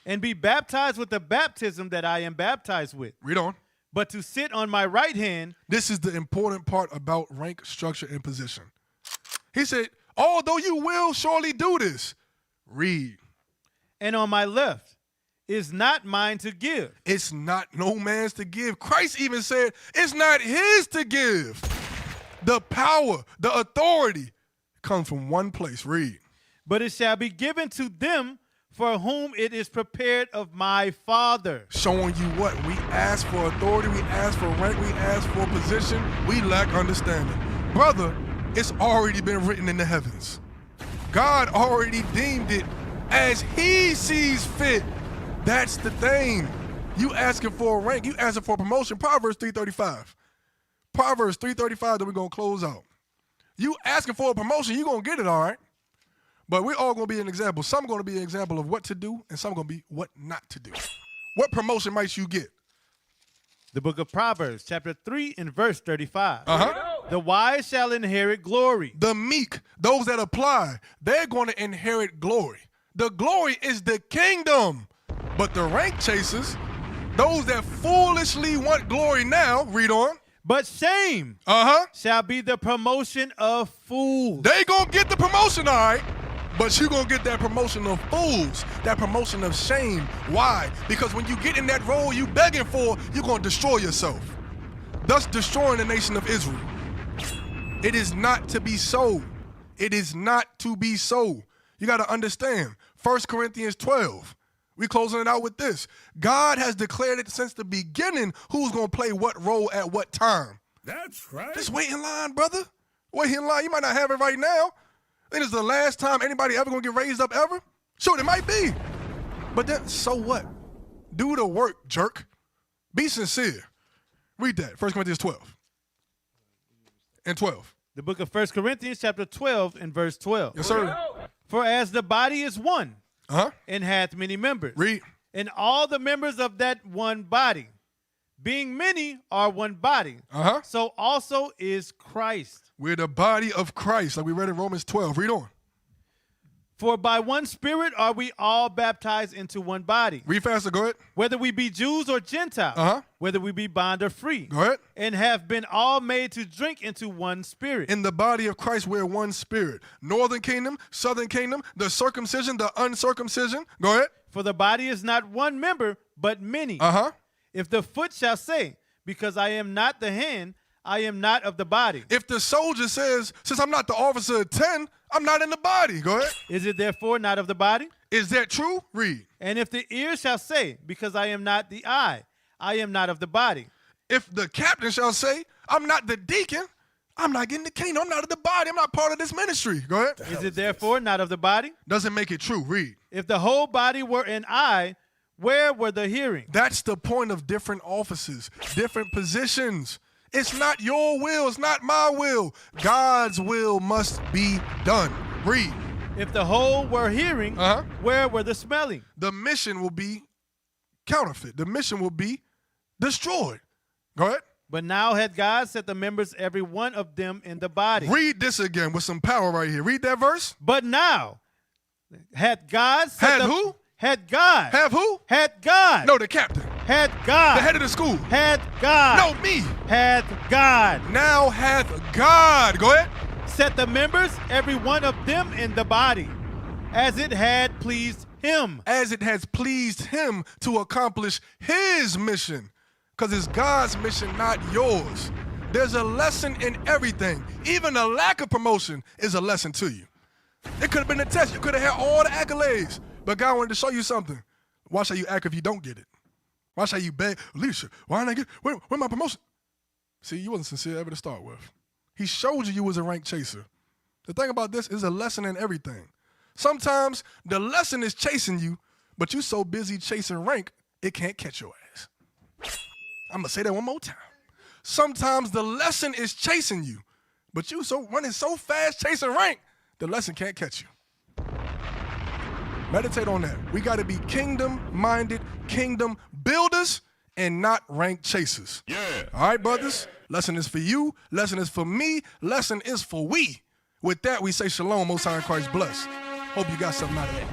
and be baptized with the baptism that I am baptized with. Read on. But to sit on my right hand. This is the important part about rank, structure, and position. He said, although you will surely do this. Read. And on my left is not mine to give. It's not no man's to give. Christ even said it's not his to give. The power, the authority comes from one place. Read. But it shall be given to them for whom it is prepared of my Father. Showing you what? We ask for authority, we ask for rank, we ask for position, we lack understanding. Brother, it's already been written in the heavens. God already deemed it as he sees fit. That's the thing. You asking for a rank, you asking for a promotion. Proverbs 3:35. Proverbs 3:35 that we're going to close out. You asking for a promotion, you're going to get it, all right? But we're all going to be an example. Some going to be an example of what to do, and some going to be what not to do. What promotion might you get? The book of Proverbs, chapter 3 and verse 35. Uh-huh. The wise shall inherit glory. The meek, those that apply, they're going to inherit glory. The glory is the kingdom. But the rank chasers, those that foolishly want glory now, read on. But shame shall be the promotion of fools. They gonna get the promotion, all right, but you gonna get that promotion of fools, that promotion of shame. Why? Because when you get in that role you begging for, you're gonna destroy yourself, thus destroying the nation of Israel. It is not to be so. It is not to be so. You gotta understand, 1 Corinthians 12. We closing it out with this. God has declared it since the beginning who's going to play what role at what time. That's right. Just wait in line, brother. Wait in line. You might not have it right now. Then it's the last time anybody ever going to get raised up ever. Sure, it might be. But then, so what? Do the work, jerk. Be sincere. Read that, 1 Corinthians 12 and 12. The book of 1 Corinthians chapter 12 and verse 12. Yes, sir. For as the body is one, and hath many members. Read. And all the members of that one body, being many, are one body. So also is Christ. We're the body of Christ, like we read in Romans 12. Read on. For by one Spirit are we all baptized into one body. Read faster, go ahead. Whether we be Jews or Gentiles, whether we be bond or free. Go ahead. And have been all made to drink into one Spirit. In the body of Christ, we're one Spirit. Northern kingdom, southern kingdom, the circumcision, the uncircumcision. Go ahead. For the body is not one member, but many. If the foot shall say, because I am not the hand, I am not of the body. If the soldier says, since I'm not the officer of 10, I'm not in the body. Go ahead. Is it therefore not of the body? Is that true? Read. And if the ear shall say, because I am not the eye, I am not of the body. If the captain shall say, I'm not the deacon, I'm not getting the kingdom, I'm not of the body, I'm not part of this ministry. Go ahead. Is it therefore not of the body? Doesn't make it true. Read. If the whole body were an eye, where were the hearing? That's the point of different offices, different positions. It's not your will, it's not my will. God's will must be done. Read. If the whole were hearing, where were the smelling? The mission will be counterfeit. The mission will be destroyed. Go ahead. But now had God set the members, every one of them, in the body. Read this again with some power right here. Read that verse. But now had God set Had who? Had God. Have who? Had God. No, the captain. Had God. The head of the school. Had God. No, me. Had God. Now hath God. Go ahead. Set the members, every one of them, in the body, as it had pleased him. As it has pleased him to accomplish his mission. Because it's God's mission, not yours. There's a lesson in everything. Even a lack of promotion is a lesson to you. It could have been a test. You could have had all the accolades. But God wanted to show you something. Watch how you act if you don't get it. Watch how you beg, leadership. Why didn't I get, where my promotion? See, you wasn't sincere ever to start with. He showed you was a rank chaser. The thing about this is a lesson in everything. Sometimes the lesson is chasing you, but you so busy chasing rank, it can't catch your ass. I'm going to say that one more time. Sometimes the lesson is chasing you, but you so running so fast chasing rank, the lesson can't catch you. Meditate on that. We got to be kingdom-minded, kingdom builders, and not rank chasers. Yeah. All right, brothers? Lesson is for you. Lesson is for me. Lesson is for we. With that, we say shalom, Most High in Christ bless. Hope you got something out of that.